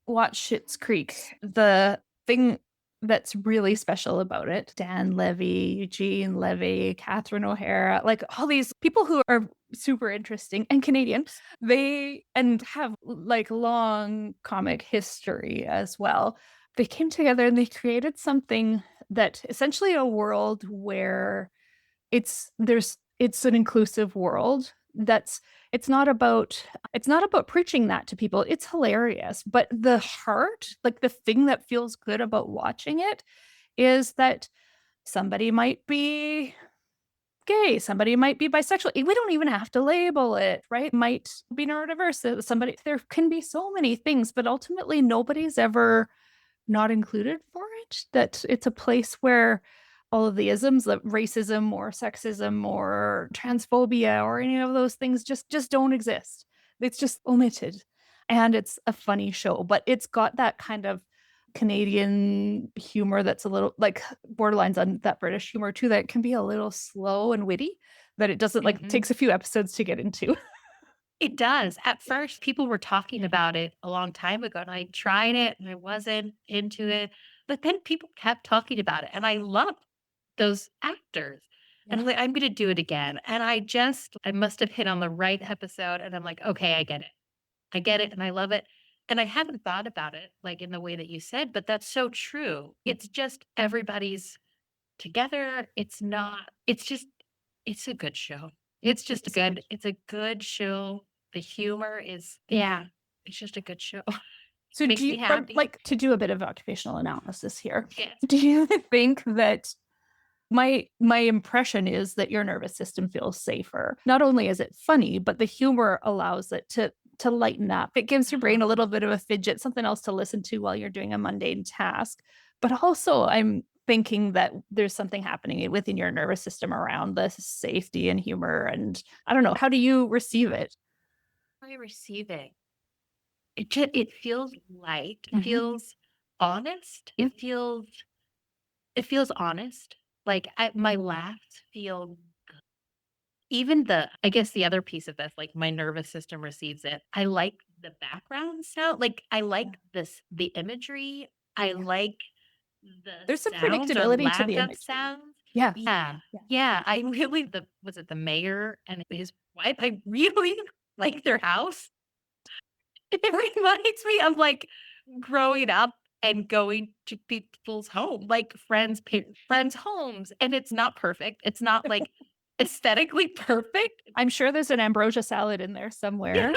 watched Schitt's Creek, the thing that's really special about it, Dan Levy, Eugene Levy, Catherine O'Hara, like all these people who are super interesting and Canadian, they and have like long comic history as well. They came together and they created something that essentially a world where it's an inclusive world that's it's not about preaching that to people. It's hilarious, but the heart, like the thing that feels good about watching it is that somebody might be gay, somebody might be bisexual. We don't even have to label it, right? Might be neurodiverse. Somebody, there can be so many things, but ultimately nobody's ever not included for it. That it's a place where all of the isms, like racism or sexism or transphobia or any of those things just don't exist. It's just omitted. And it's a funny show, but it's got that kind of Canadian humor that's a little like borderlines on that British humor too, that can be a little slow and witty, that it doesn't like Mhm. takes a few episodes to get into. It does. At first, people were talking about it a long time ago, and I tried it, and I wasn't into it, but then people kept talking about it, and I love those actors, and Yeah. I'm like, "I'm gonna do it again," and I must have hit on the right episode, and I'm like, "Okay, I get it. I get it, and I love it," and I haven't thought about it, like, in the way that you said, but that's so true. It's just everybody's together. It's just it's a good show. It's a good. It's a good show. The humor is yeah, it's just a good show. So do Makes you me happy. like to do a bit of occupational analysis here? Yes. Do you think that my impression is that your nervous system feels safer? Not only is it funny, but the humor allows it to lighten up. It gives your brain a Uh-huh. little bit of a fidget, something else to listen to while you're doing a mundane task. But also I'm thinking that there's something happening within your nervous system around the safety and humor. And I don't know, how do you receive it? I receive it. It feels light. It Mhm. feels honest. Yeah. It feels honest. Like my laughs feel even the I guess the other piece of this, like, my nervous system receives it. I like the background sound, like, I Yeah. like the imagery. I Yeah. like the There's some sounds or predictability to lack the of imagery. sounds. Yeah. Yeah. Yeah. Yeah, I really the was it the mayor and his wife? I really like their house. It reminds me of, like, growing up and going to people's home, like friends' homes, and it's not perfect. It's not, like, aesthetically perfect. I'm sure there's an ambrosia salad in there somewhere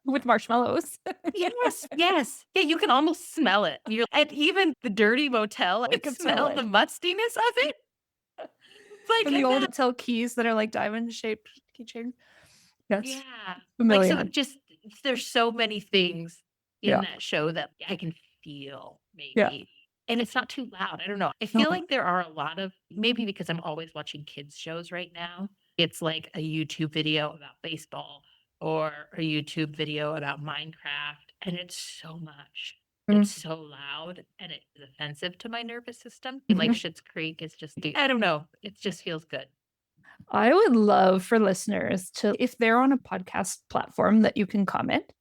with marshmallows. Yes, yes. Yeah, you can almost smell it. And even the dirty motel, I I could could smell smell the it. mustiness of it. It's like, And the and old that hotel keys that are like diamond shaped keychains. Yes. yeah. Like, so Familiar. just there's so many things in Yeah. that show that I can feel Yeah. maybe. And it's not too loud. I don't know. I No. feel like there are a lot of maybe because I'm always watching kids shows right now. It's like a YouTube video about baseball or a YouTube video about Minecraft, and it's so much. Mm. It's so loud and it's offensive to my nervous system. Like Mhm. Schitt's Creek is just I don't know. It just feels good. I would love for listeners to, if they're on a podcast platform that you can comment,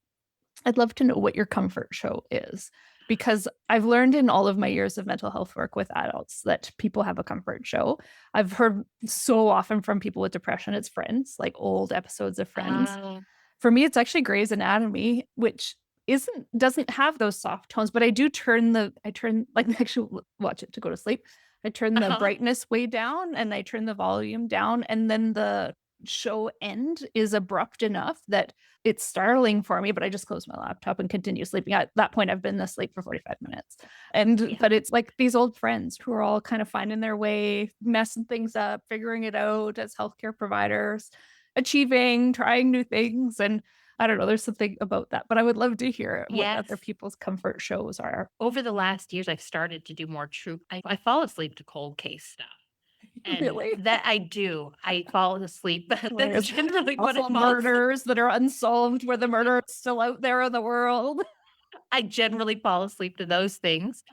I'd love to know what your comfort show is. Because I've learned in all of my years of mental health work with adults that people have a comfort show. I've heard so often from people with depression, it's Friends, like old episodes of Friends. Uh, For me, it's actually Grey's Anatomy, which isn't doesn't have those soft tones, but I turn like actually watch it to go to sleep. I turn the uh-huh. brightness way down and I turn the volume down, and then show end is abrupt enough that it's startling for me, but I just close my laptop and continue sleeping. At that point, I've been asleep for 45 minutes. Yeah. But it's like these old friends who are all kind of finding their way, messing things up, figuring it out as healthcare providers, achieving, trying new things. And I don't know, there's something about that, but I would love to hear what other Yes. people's comfort shows are. Over the last years, I've started to do more true. I fall asleep to cold case stuff. And Really? that I do. I fall asleep. That's Hilarious. generally what Also, I fall asleep. murders that are unsolved where the murder is still out there in the world. I generally fall asleep to those things,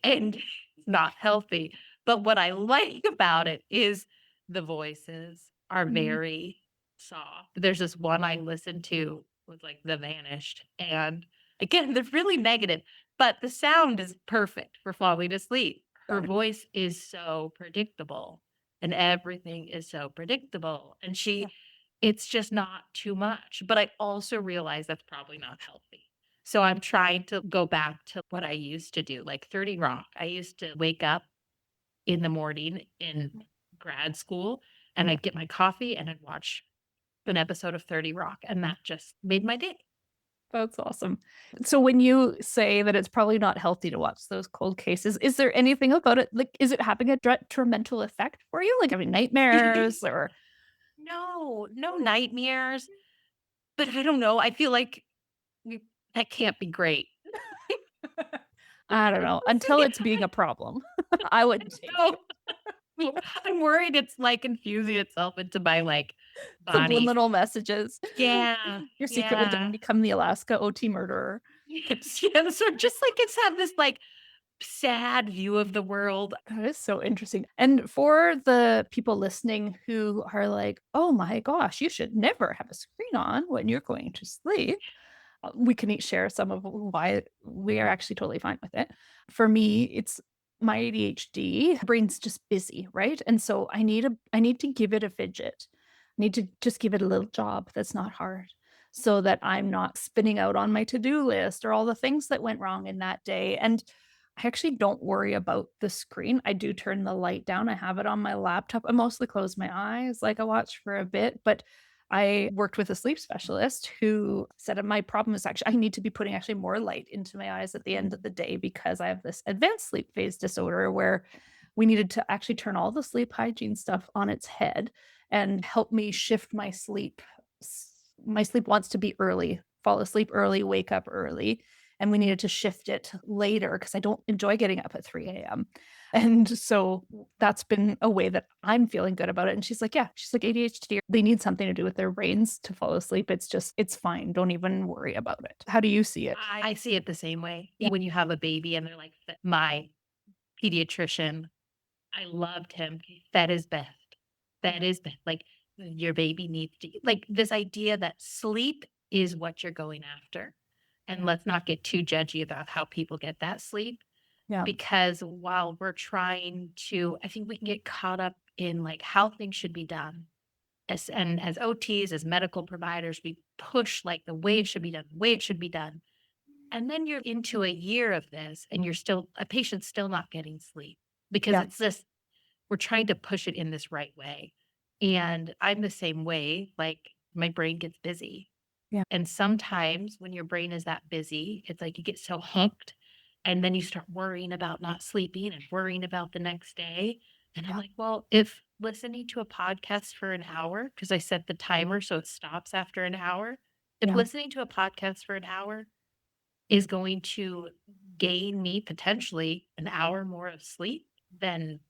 and it's not healthy. But what I like about it is the voices are Mhm. very soft. There's this one I listened to was like The Vanished, and again, they're really negative, but the sound is perfect for falling asleep. Her Sure. voice is so predictable, and everything is so predictable, and Yeah. it's just not too much, but I also realize that's probably not healthy. So I'm trying to go back to what I used to do, like 30 Rock. I used to wake up in the morning in grad school, and I'd get my coffee and I'd watch an episode of 30 Rock, and that just made my day. That's awesome. So when you say that it's probably not healthy to watch those cold cases, is there anything about it? Like, is it having a detrimental effect for you? Like having nightmares or No, no nightmares, but I don't know. I feel like you that can't be great. I don't know, until it's being a problem. I would take No. it. I'm worried it's, like, infusing itself into my, like, body. Subliminal messages. Yeah, You're secretly going to yeah. become the Alaska OT murderer. Yes, yes, or just, like, it's have this, like, sad view of the world. That is so interesting. And for the people listening who are like, "Oh my gosh, you should never have a screen on when you're going to sleep." We can each share some of why we are actually totally fine with it. For me, it's my ADHD. Brain's just busy, right? And so I need to give it a fidget. I need to just give it a little job that's not hard so that I'm not spinning out on my to-do list or all the things that went wrong in that day. And I actually don't worry about the screen. I do turn the light down. I have it on my laptop. I mostly close my eyes, like I watch for a bit, but I worked with a sleep specialist who said my problem is actually I need to be putting actually more light into my eyes at the end of the day because I have this advanced sleep phase disorder where we needed to actually turn all the sleep hygiene stuff on its head and help me shift my sleep. My sleep wants to be early, fall asleep early, wake up early. And we needed to shift it later because I don't enjoy getting up at 3 a.m. And so that's been a way that I'm feeling good about it. And she's like, yeah, she's like ADHD, they need something to do with their brains to fall asleep. It's just, it's fine. Don't even worry about it. How do you see it? I see it the same way. When you have a baby and they're like, my pediatrician, I loved him. He fed his best. Fed his best. Like, your baby needs to like, this idea that sleep is what you're going after, and let's not get too judgy about how people get that sleep. Yeah. Because while we're trying to I think we can get caught up in, like, how things should be done. As OTs, as medical providers, we push, like, the way it should be done, the way it should be done. And then you're into a year of this, and you're still a patient's still not getting sleep because Yeah. it's this we're trying to push it in this right way. And I'm the same way, like, my brain gets busy. Yeah. And sometimes when your brain is that busy, it's like you get so hooked and then you start worrying about not sleeping and worrying about the next day. And I'm Yeah. like, well, if listening to a podcast for an hour, because I set the timer so it stops after an hour, if Yeah. listening to a podcast for an hour is going to gain me potentially an hour more of sleep, then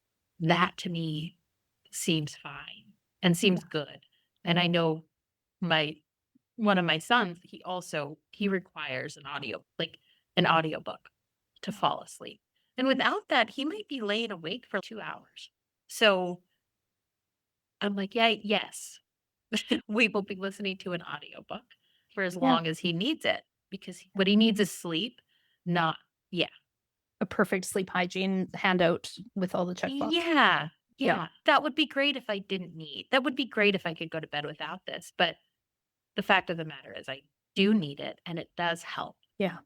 that to me seems fine and Yeah. seems good. And I know my one of my sons, he requires an audiobook to fall asleep. And without that, he might be laying awake for 2 hours. So I'm like, yeah, yes, we will be listening to an audiobook for as Yeah. long as he needs it because what he needs is sleep, not yeah. A perfect sleep hygiene handout with all the checkbox. Yeah. Yeah. Yeah. That would be great if I didn't need. That would be great if I could go to bed without this, but the fact of the matter is I do need it and it does help. Yeah.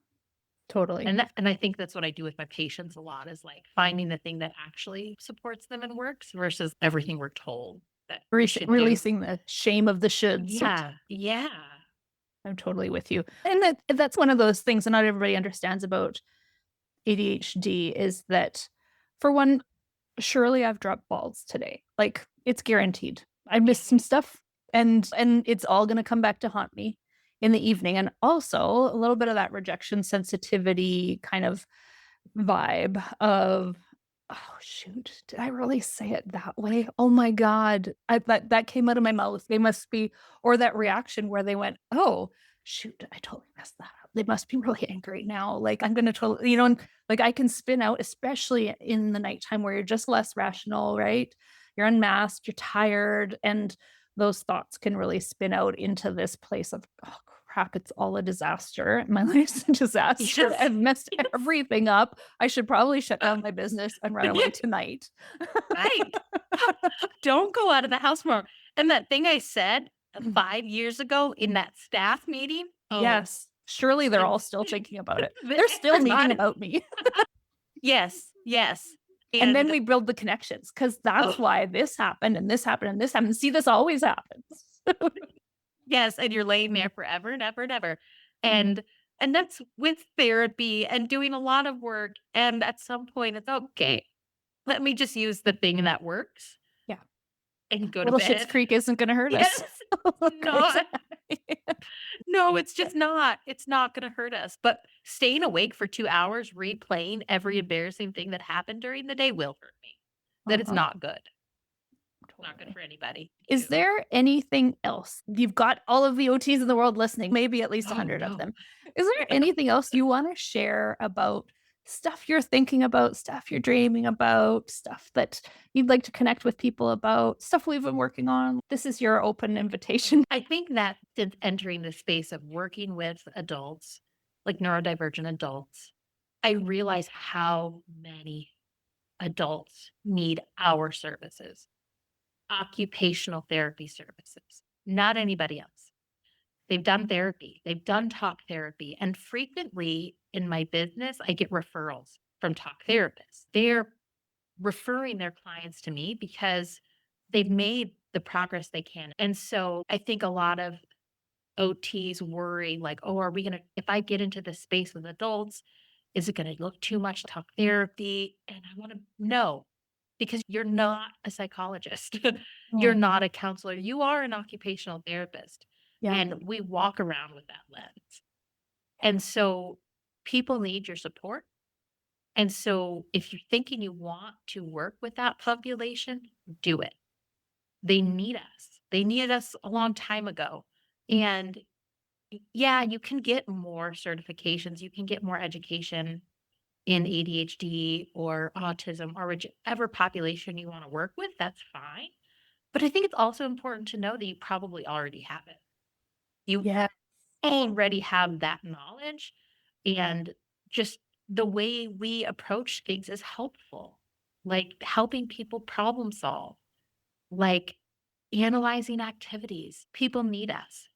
Totally. And I think that's what I do with my patients a lot is like finding the thing that actually supports them and works versus everything we're told that we should do. Releasing the shame of the shoulds. Yeah, yeah. I'm totally with you. And that's one of those things that not everybody understands about ADHD is that, for one, surely I've dropped balls today. Like, it's guaranteed. I missed some stuff, and it's all going to come back to haunt me in the evening. And also a little bit of that rejection sensitivity kind of vibe of, oh shoot, did I really say it that way? Oh my god, that came out of my mouth. They must be, or that reaction where they went, oh shoot, I totally messed that up. They must be really angry now. Like, I'm gonna totally, and like I can spin out, especially in the nighttime where you're just less rational, right? You're unmasked, you're tired, and those thoughts can really spin out into this place of, oh crap, it's all a disaster. My life's a disaster. Yes. I've messed Yes. everything up. I should probably shut down my business and run away tonight. Right. Don't go out of the house tomorrow. And that thing I said 5 years ago in that staff meeting, oh, Yes. Surely they're all still thinking about it. They're still meeting about me. Yes, yes. And then And we build the connections because that's oh, why this happened and this happened and this happened. See, this always happens. yes, and you're laying there forever and ever and ever. And that's with therapy and doing a lot of work, and at some point, it's, "Okay, let me just use the thing that works Yeah. and go to Little Shit's bed." Creek isn't going to hurt us. Yes, not. No, it's just not. It's not gonna hurt us, but staying awake for 2 hours replaying every embarrassing thing that happened during the day will hurt me. That is Uh-huh. not good. Not good Totally. for anybody. Is there anything else? You've got all of the OTs in the world listening, maybe at least Oh, 100 of no. them. Is there anything else you want to share about stuff you're thinking about, stuff you're dreaming about, stuff that you'd like to connect with people about, stuff we've been working on? This is your open invitation. I think that since entering the space of working with adults, like neurodivergent adults, I realize how many adults need our services, occupational therapy services, not anybody else. They've done therapy, they've done talk therapy, and frequently in my business, I get referrals from talk therapists. They're referring their clients to me because they've made the progress they can. And so I think a lot of OTs worry like, oh, are we going to, if I get into this space with adults, is it going to look too much talk therapy? And I want to know because you're not a psychologist. You're Oh, not a counselor. You are an occupational therapist. yeah. And we walk around with that lens. And so people need your support. And so if you're thinking you want to work with that population, do it. They need us. They needed us a long time ago. And yeah, you can get more certifications, you can get more education in ADHD or autism or whichever population you want to work with, that's fine. But I think it's also important to know that you probably already have it. You Yeah. already have that knowledge, and just the way we approach things is helpful, like helping people problem solve, like analyzing activities. People need us.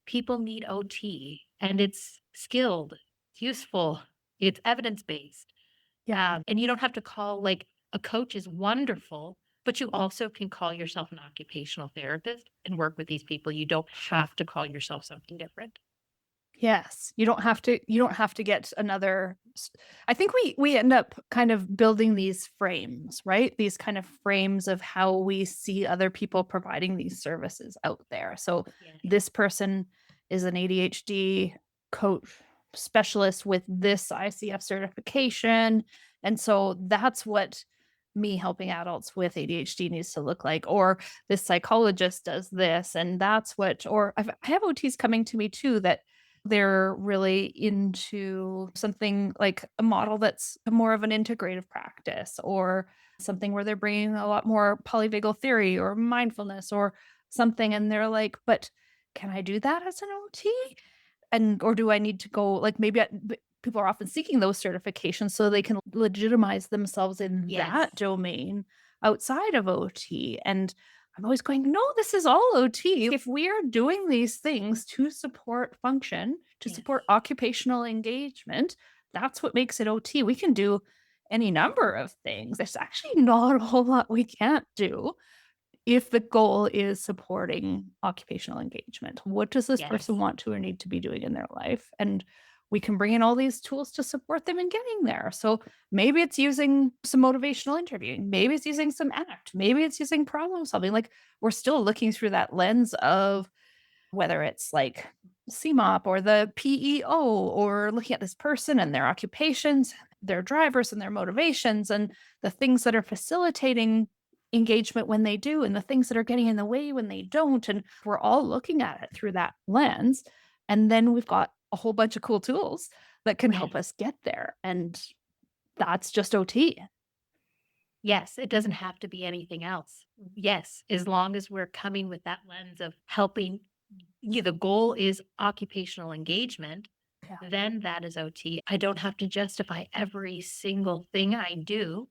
People need OT, and it's skilled, it's useful, it's evidence based. Yeah. And you don't have to call like a coach is wonderful, but you also can call yourself an occupational therapist and work with these people. You don't have to call yourself something different. Yes, you don't have to get another I think we end up kind of building these frames, right? These kind of frames of how we see other people providing these services out there. So Yeah. this person is an ADHD coach specialist with this ICF certification, and so that's what me helping adults with ADHD needs to look like. Or this psychologist does this, and that's what. Or I have OTs coming to me too that they're really into something like a model that's more of an integrative practice, or something where they're bringing a lot more polyvagal theory or mindfulness or something. And they're like, but can I do that as an OT? And or do I need to go, like, maybe people are often seeking those certifications so they can legitimize themselves in Yes. that domain outside of OT. And I'm always going, no, this is all OT. If we are doing these things to support function, to Yes. support occupational engagement, that's what makes it OT. We can do any number of things. There's actually not a whole lot we can't do if the goal is supporting occupational engagement, what does this person Yes. want to or need to be doing in their life? And we can bring in all these tools to support them in getting there. So maybe it's using some motivational interviewing, maybe it's using some ACT, maybe it's using problem solving. Like we're still looking through that lens of whether it's like CMOP or the PEO or looking at this person and their occupations, their drivers and their motivations, and the things that are facilitating engagement when they do, and the things that are getting in the way when they don't. And we're all looking at it through that lens. And then we've got a whole bunch of cool tools that can help Yes. us get there. And that's just OT. Yes, it doesn't have to be anything else. Yes, as long as we're coming with that lens of helping you, the goal is occupational engagement, Yeah. then that is OT. I don't have to justify every single thing I do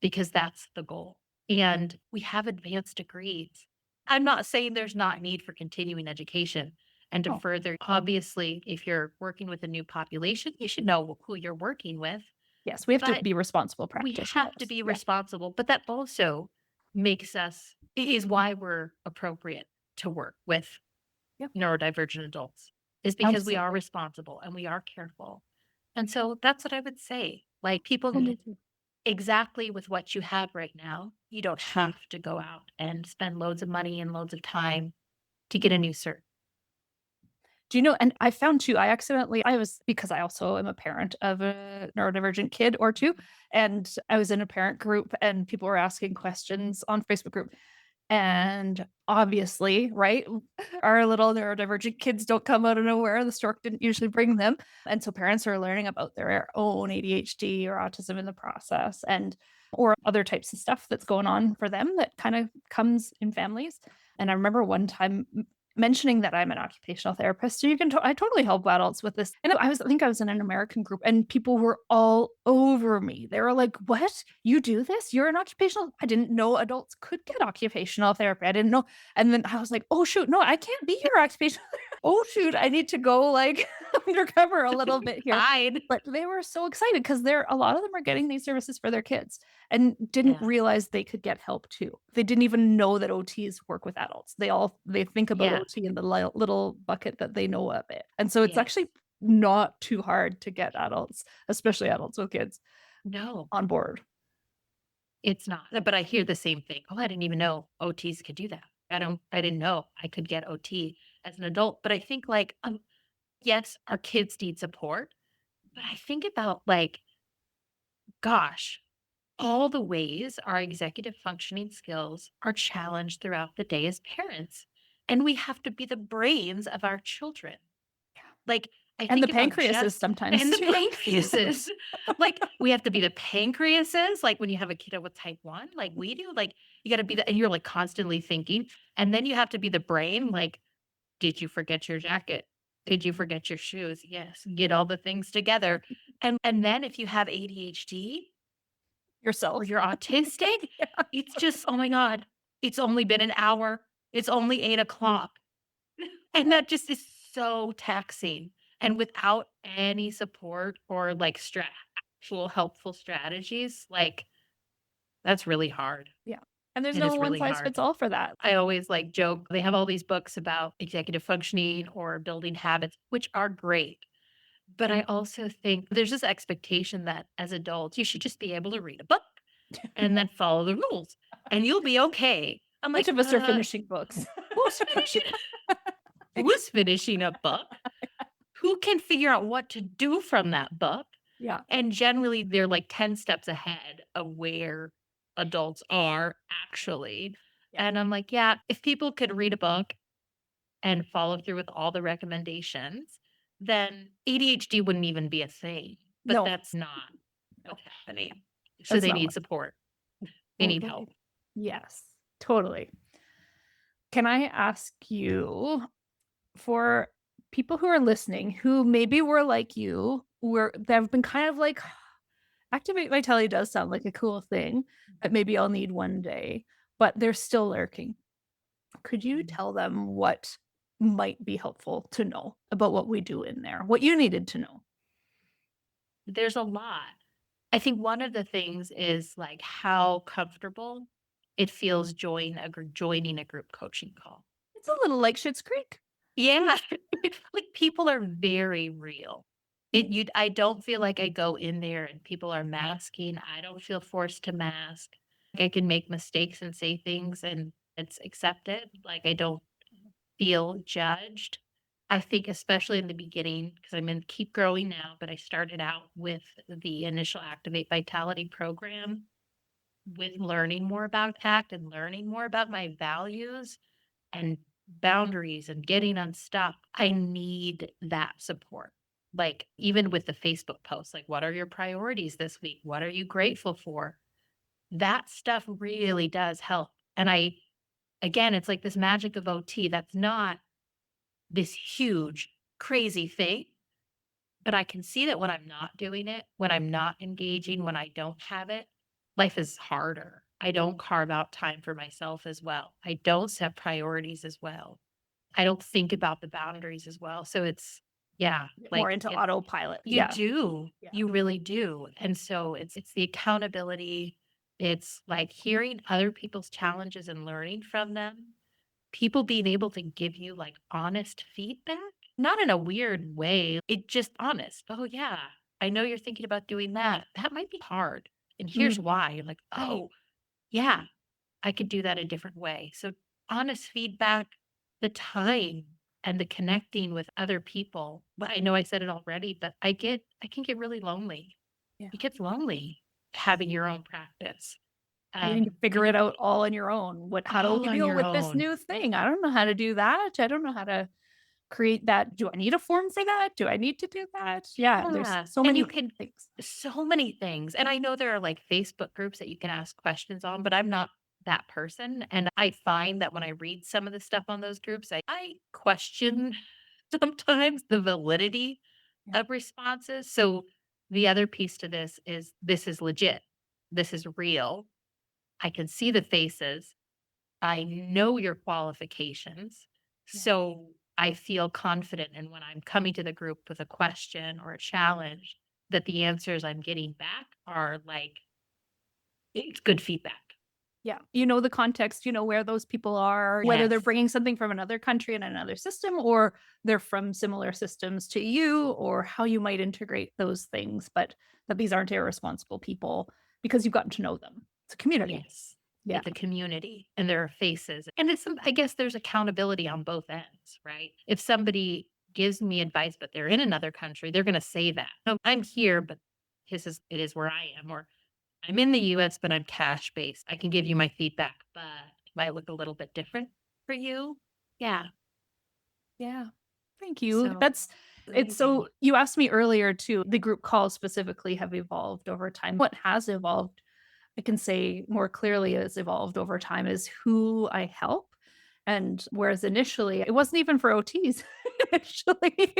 because that's the goal. And we have advanced degrees. I'm not saying there's not need for continuing education and to Oh, further, obviously, if you're working with a new population, you should know who you're working with, yes. We have to but be responsible we have to practitioners. be Yeah. responsible. But that also makes us, is why we're appropriate to work with Yep. neurodivergent adults, is because we are Absolutely. responsible and we are careful. And so that's what I would say. Like people I do too. exactly with what you have right now, you don't have to go out and spend loads of money and loads of time to get a new cert. Do you know, and I found too, I was, because I also am a parent of a neurodivergent kid or 2, and I was in a parent group and people were asking questions on Facebook group. And obviously, right, our little neurodivergent kids don't come out of nowhere. The stork didn't usually bring them. And so parents are learning about their own ADHD or autism in the process and or other types of stuff that's going on for them that kind of comes in families. And I remember one time mentioning that I'm an occupational therapist. So I totally help adults with this. And I think I was in an American group and people were all over me. They were like, "What? You do this? You're an occupational?" I didn't know adults could get occupational therapy. I didn't know. And then I was like, "Oh shoot, no, I can't be your occupational. Oh shoot, I need to go like undercover a little bit here." Fine. But they were so excited because they're a lot of them are getting these services for their kids and didn't Yeah. realize they could get help too. They didn't even know that OTs work with adults. They think about Yeah. OT in the little bucket that they know of it. And so it's Yes. actually not too hard to get adults, especially adults with kids, No, on board. it's not. But I hear the same thing. Oh, I didn't even know OTs could do that. I didn't know I could get OT as an adult. But I think like yes, our kids need support. But I think about like, gosh, all the ways our executive functioning skills are challenged throughout the day as parents. And we have to be the brains of our children. Like, I And the think about pancreases just sometimes and the too. pancreases. Like, we have to be the pancreases, like when you have a kiddo with type 1, like we do, like you gotta be the and you're like constantly thinking. And then you have to be the brain, like, did you forget your jacket? Did you forget your shoes? Yes. Get all the things together. And then if you have ADHD, or Yourself. you're autistic, Yeah. it's just, oh my God, it's only been an hour. It's only 8 o'clock. And that just is so taxing. And without any support or like actual helpful strategies, like that's really hard. Yeah. And there's It no is one really size hard. fits all for that. I always like joke, they have all these books about executive functioning or building habits, which are great. But I also think there's this expectation that as adults, you should just be able to read a book and then follow the rules and you'll be okay. I'm Which like, of us are finishing books? who's finishing? Who's finishing a book? Who can figure out what to do from that book? Yeah. And generally, they're like 10 steps ahead of where adults are actually. Yeah. And I'm like, yeah, if people could read a book and follow through with all the recommendations, then ADHD wouldn't even be a thing. But No, that's not no, what's happening. So that's they not need what support, they need help. totally. Yes, totally. Can I ask you, for people who are listening who maybe were like you, were that have been kind of like, Activate Vitality does sound like a cool thing that maybe I'll need one day, but they're still lurking. Could you Mhm. tell them what might be helpful to know about what we do in there? What you needed to know? There's a lot. I think one of the things is like how comfortable it feels joining a group coaching call. It's a little like Schitt's Creek. Yeah. Like, people are very real. I don't feel like I go in there and people are masking. I don't feel forced to mask. I can make mistakes and say things and it's accepted. Like, I don't feel judged. I think especially in the beginning, because I'm in Keep Growing now, but I started out with the initial Activate Vitality program with learning more about ACT and learning more about my values and boundaries and getting unstuck. I need that support. Like, even with the Facebook posts, like, what are your priorities this week? What are you grateful for? That stuff really does help. And again, it's like this magic of OT. That's not this huge, crazy thing. But I can see that when I'm not doing it, when I'm not engaging, when I don't have it, life is harder. I don't carve out time for myself as well. I don't set priorities as well. I don't think about the boundaries as well. So it's yeah, More like into autopilot. you Yeah. do. Yeah. You really do. And so it's the accountability. It's like hearing other people's challenges and learning from them. People being able to give you like honest feedback, not in a weird way. It just honest. Oh yeah. I know you're thinking about doing that. That might be hard. And here's Mm, why. You're like, oh, yeah, I could do that a different way. So honest feedback, the time and the connecting with other people. But I know I said it already, but I can get really lonely. yeah. It gets lonely having your own practice. Having to figure And it out all on your own. How do all we on deal your with this own. new thing? I don't know how to do that. I don't know how to create that. Do I need a form for that? Do I need to do that? Yeah, there's Yeah. so And you many can things. so many things. And I know there are like Facebook groups that you can ask questions on, but I'm not that person. And I find that when I read some of the stuff on those groups, I question sometimes the validity Yeah. of responses. So the other piece to this is legit. This is real. I can see the faces. I know your qualifications. Yeah. So I feel confident in when I'm coming to the group with a question or a challenge that the answers I'm getting back are like, it's good feedback. Yeah. You know the context, you know where those people are, whether they're Yes. bringing something from another country and another system, or they're from similar systems to you, or how you might integrate those things, but that these aren't irresponsible people because you've gotten to know them. It's a community. Yes. Yeah. It's a community and there are faces. And I guess there's accountability on both ends, right? If somebody gives me advice, but they're in another country, they're going to say that. No, I'm here, but it is where I am. Or I'm in the US, but I'm cash based. I can give you my feedback, but it might look a little bit different for you. Yeah. Yeah. Thank you. So That's it's so you asked me earlier too, the group calls specifically have evolved over time. What has evolved, I can say more clearly has evolved over time is who I help. And whereas initially it wasn't even for OTs initially.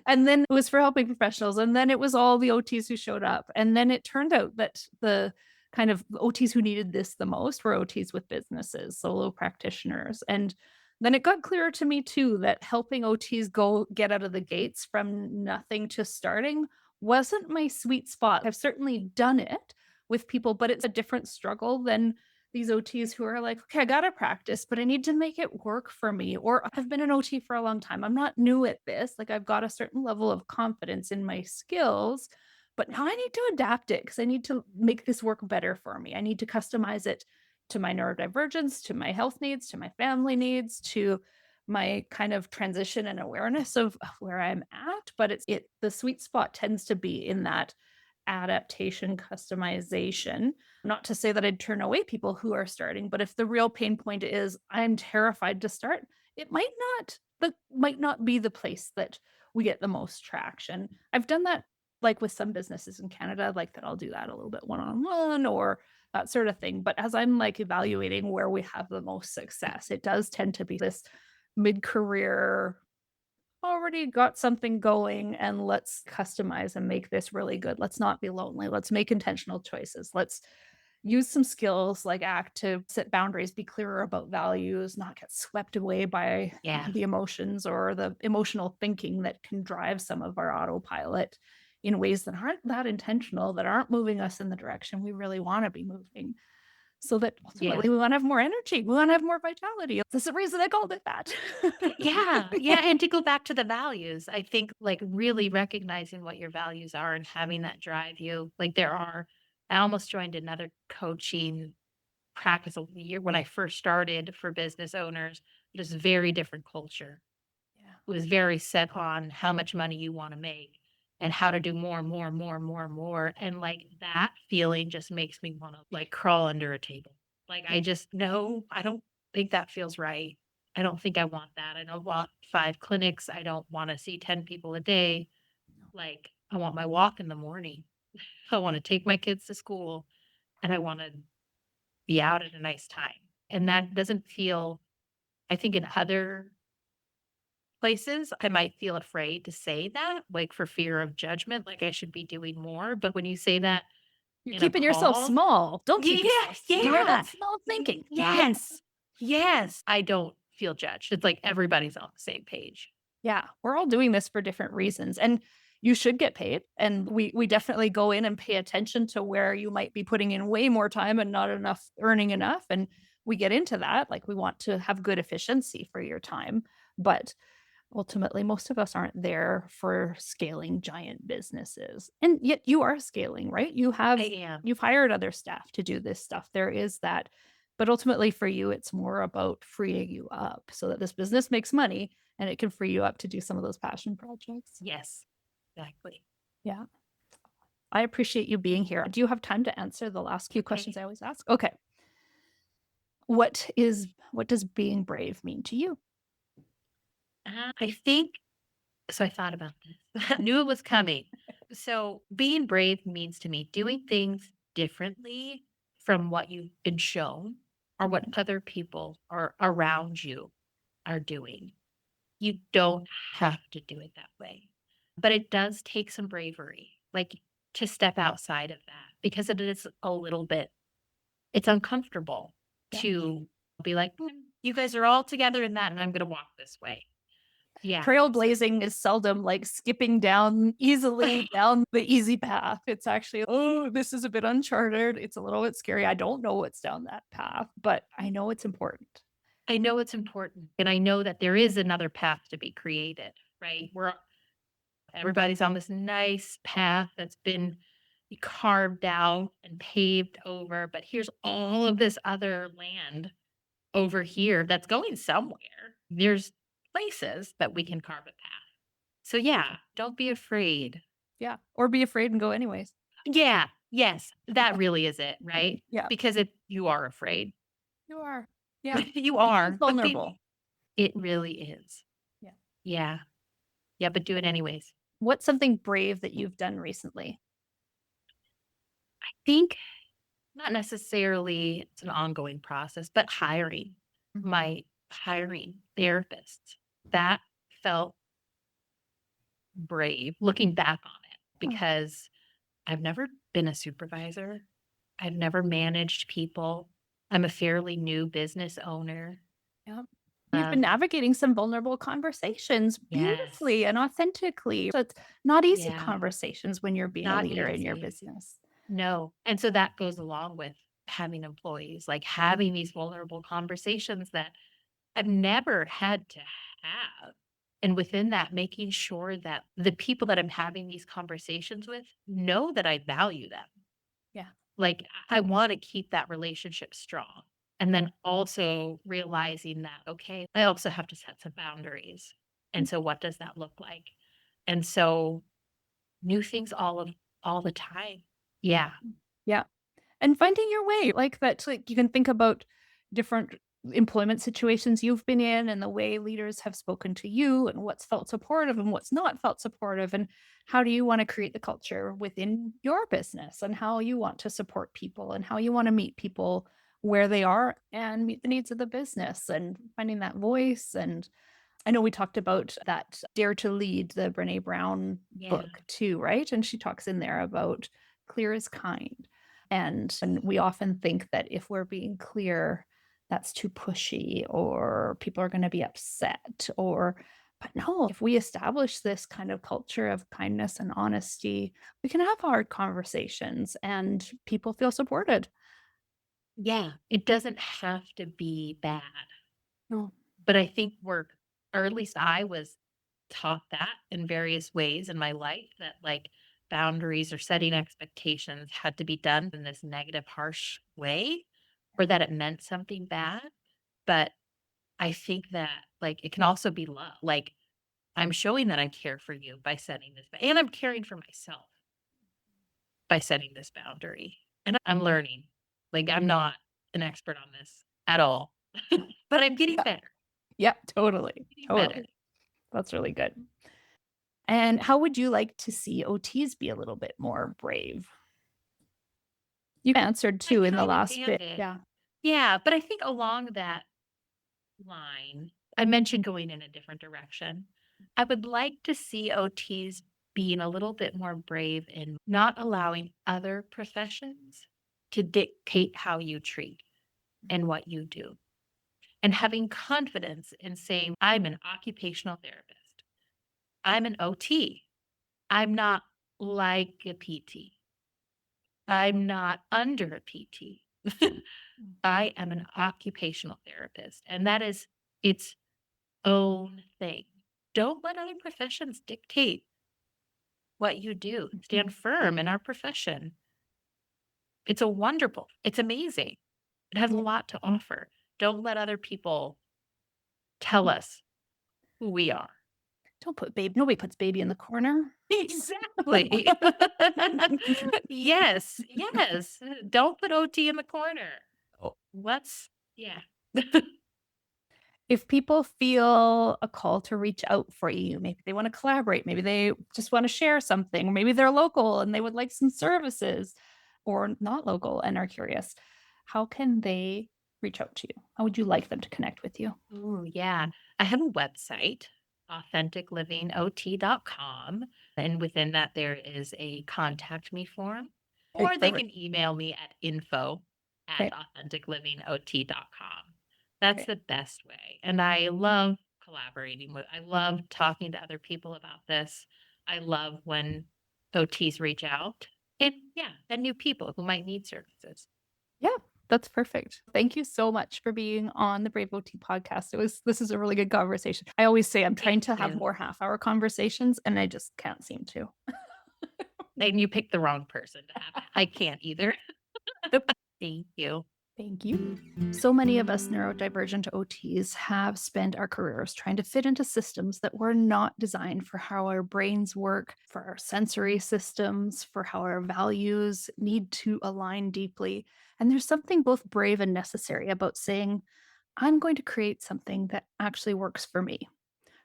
And then it was for helping professionals. And then it was all the OTs who showed up. And then it turned out that the kind of OTs who needed this the most were OTs with businesses, solo practitioners. And then it got clearer to me too that helping OTs go get out of the gates from nothing to starting wasn't my sweet spot. I've certainly done it with people, but it's a different struggle than these OTs who are like, okay, I got to practice, but I need to make it work for me. Or I've been an OT for a long time. I'm not new at this. Like I've got a certain level of confidence in my skills, but now I need to adapt it because I need to make this work better for me. I need to customize it to my neurodivergence, to my health needs, to my family needs, to my kind of transition and awareness of where I'm at. But the sweet spot tends to be in that adaptation, customization. Not to say that I'd turn away people who are starting, but if the real pain point is I'm terrified to start, it might not be the place that we get the most traction. I've done that like with some businesses in Canada, like that I'll do that a little bit one-on-one or that sort of thing. But as I'm like evaluating where we have the most success, it does tend to be this mid-career already got something going and let's customize and make this really good. Let's not be lonely. Let's make intentional choices. Let's use some skills like ACT to set boundaries, be clearer about values, not get swept away by yeah. the emotions or the emotional thinking that can drive some of our autopilot in ways that aren't that intentional, that aren't moving us in the direction we really want to be moving. so that Yeah. ultimately we want to have more energy. We want to have more vitality. That's the reason I called it that. Yeah, yeah, and to go back to the values, I think, like, really recognizing what your values are and having that drive you. Like, I almost joined another coaching practice a year when I first started for business owners. Just very different culture. Yeah. It was very set on how much money you wanna make and how to do more and more and more and more and more, and, like, that feeling just makes me wanna, like, crawl under a table. Like, Yeah. I just no, I don't think that feels right. I don't think I want that. I don't want 5 clinics. I don't wanna see 10 people a day. Like, I want my walk in the morning. I wanna take my kids to school, and I wanna be out at a nice time. And that doesn't feel I think in other places, I might feel afraid to say that, like, for fear of judgment, like I should be doing more, but when you say that You're in a keeping yourself call small. Don't keep yeah, yourself small. yeah, That's small thinking. yes, yes, I don't feel judged. It's like everybody's on the same page. Yeah, we're all doing this for different reasons, and you should get paid, and we definitely go in and pay attention to where you might be putting in way more time and not enough earning enough, and we get into that, like, we want to have good efficiency for your time, but ultimately, most of us aren't there for scaling giant businesses, and yet you are scaling, right? I am. You've hired other staff to do this stuff, there is that, but ultimately for you, it's more about freeing you up so that this business makes money and it can free you up to do some of those passion projects. Yes, exactly. Yeah. I appreciate you being here. Do you have time to answer the last few questions Okay. I always ask? Okay. What does being brave mean to you? I think so I thought about this. I knew it was coming. So, being brave means to me doing things differently from what you've been shown or what other people are around you are doing. You don't have to do it that way. But it does take some bravery, like to step outside of that because it is a little bit it's uncomfortable Yeah. to be like, you guys are all together in that and I'm going to walk this way. Yeah. Trailblazing is seldom like skipping down easily down the easy path. It's actually, oh, this is a bit uncharted. It's a little bit scary. I don't know what's down that path, but I know it's important. I know it's important, and I know that there is another path to be created, right? Where everybody's on this nice path that's been carved out and paved over, but here's all of this other land over here that's going somewhere. There's places that we can carve a path. So yeah, don't be afraid. Yeah. Or be afraid and go anyways. Yeah, yes, that really is it, right? Yeah. Because if you are afraid, You are. Yeah. you It's are, but vulnerable. it really is. Yeah. Yeah. Yeah, but do it anyways. What's something brave that you've done recently? Think not necessarily it's an ongoing process, but hiring therapists. That felt brave looking back on it Oh, because I've never been a supervisor. I've never managed people. I'm a fairly new business owner. yeah. You've been Um, navigating some vulnerable conversations yes. beautifully and authentically. So it's not easy Yeah. conversations when you're being a Not leader in your easy. business. No. And so that goes along with having employees, like having these vulnerable conversations that I've never had to have. And within that, making sure that the people that I'm having these conversations with know that I value them. Yeah. Like, I want to keep that relationship strong. And then also realizing that, okay, I also have to set some boundaries. And so what does that look like? And so new things all the time. Yeah. Yeah. And finding your way, like, that's like, you can think about different employment situations you've been in and the way leaders have spoken to you and what's felt supportive and what's not felt supportive, and how do you wanna create the culture within your business, and how you want to support people, and how you wanna meet people where they are and meet the needs of the business, and finding that voice. And I know we talked about that Dare to Lead, the Brené Brown Yeah. book too, right? And she talks in there about clear is kind. And we often think that if we're being clear, that's too pushy or people are going to be upset or but no, if we establish this kind of culture of kindness and honesty, we can have hard conversations and people feel supported. Yeah, it doesn't have to be bad, No. but I think or at least I was taught that in various ways in my life that like boundaries or setting expectations had to be done in this negative, harsh way or that it meant something bad. But I think that like it can also be love. Like I'm showing that I care for you by setting this, and I'm caring for myself by setting this boundary. And I'm learning. Like I'm not an expert on this at all, but I'm getting Yeah. better. Yeah, totally. Getting better. Totally. That's really good. And how would you like to see OTs be a little bit more brave? You answered I too in the kind of last bit. did. Yeah. Yeah, but I think along that line, I mentioned going in a different direction. I would like to see OTs being a little bit more brave in not allowing other professions to dictate how you treat and what you do, and having confidence in saying, I'm an occupational therapist, I'm an OT, I'm not like a PT, I'm not under a PT. I am an occupational therapist, and that is its own thing. Don't let other professions dictate what you do. Stand firm in our profession. It's amazing. It has a lot to offer. Don't let other people tell us who we are. Don't put babe. Nobody puts baby in the corner. Exactly. Yes, yes. Don't put OT in the corner. Oh. Yeah. If people feel a call to reach out for you, maybe they want to collaborate, maybe they just want to share something, or maybe they're local and they would like some services or not local and are curious, how can they reach out to you? How would you like them to connect with you? Oh, yeah. I have a website, authenticlivingot.com. And within that, there is a contact me form, Okay, or they perfect. can email me at info at Okay, authenticlivingot.com. That's okay. the best way. And I love I love talking to other people about this. I love when OTs reach out and yeah, and new people who might need services. Yeah, that's perfect. Thank you so much for being on the Brave OT podcast. This is a really good conversation. I always say I'm trying Thank to have you. more half-hour conversations and I just can't seem to. And you picked the wrong person to have. I can't either. Thank you. Thank you. So many of us neurodivergent OTs have spent our careers trying to fit into systems that were not designed for how our brains work, for our sensory systems, for how our values need to align deeply. And there's something both brave and necessary about saying, I'm going to create something that actually works for me.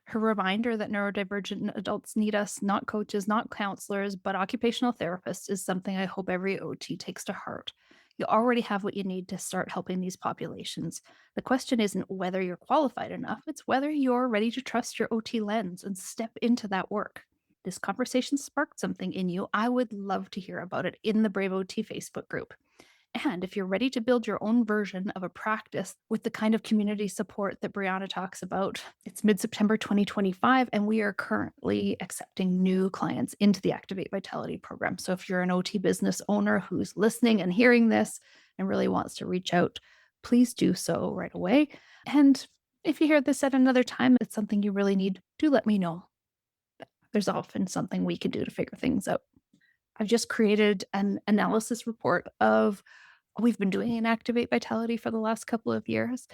Her reminder that neurodivergent adults need us, not coaches, not counselors, but occupational therapists, is something I hope every OT takes to heart. You already have what you need to start helping these populations. The question isn't whether you're qualified enough, it's whether you're ready to trust your OT lens and step into that work. This conversation sparked something in you. I would love to hear about it in the Brave OT Facebook group. And if you're ready to build your own version of a practice with the kind of community support that Breanna talks about, it's mid September 2025, and we are currently accepting new clients into the Activate Vitality program. So if you're an OT business owner who's listening and hearing this and really wants to reach out, please do so right away. And if you hear this at another time, it's something you really need, do let me know. There's often something we can do to figure things out. I've just created an analysis report of we've been doing an Activate Vitality for the last couple of years.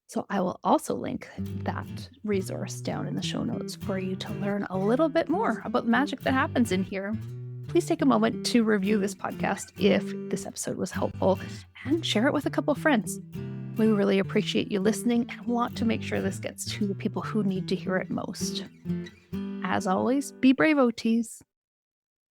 So I will also link that resource down in the show notes for you to learn a little bit more about the magic that happens in here. Please take a moment to review this podcast if this episode was helpful and share it with a couple of friends. We really appreciate you listening and want to make sure this gets to the people who need to hear it most. As always, be brave, OTs.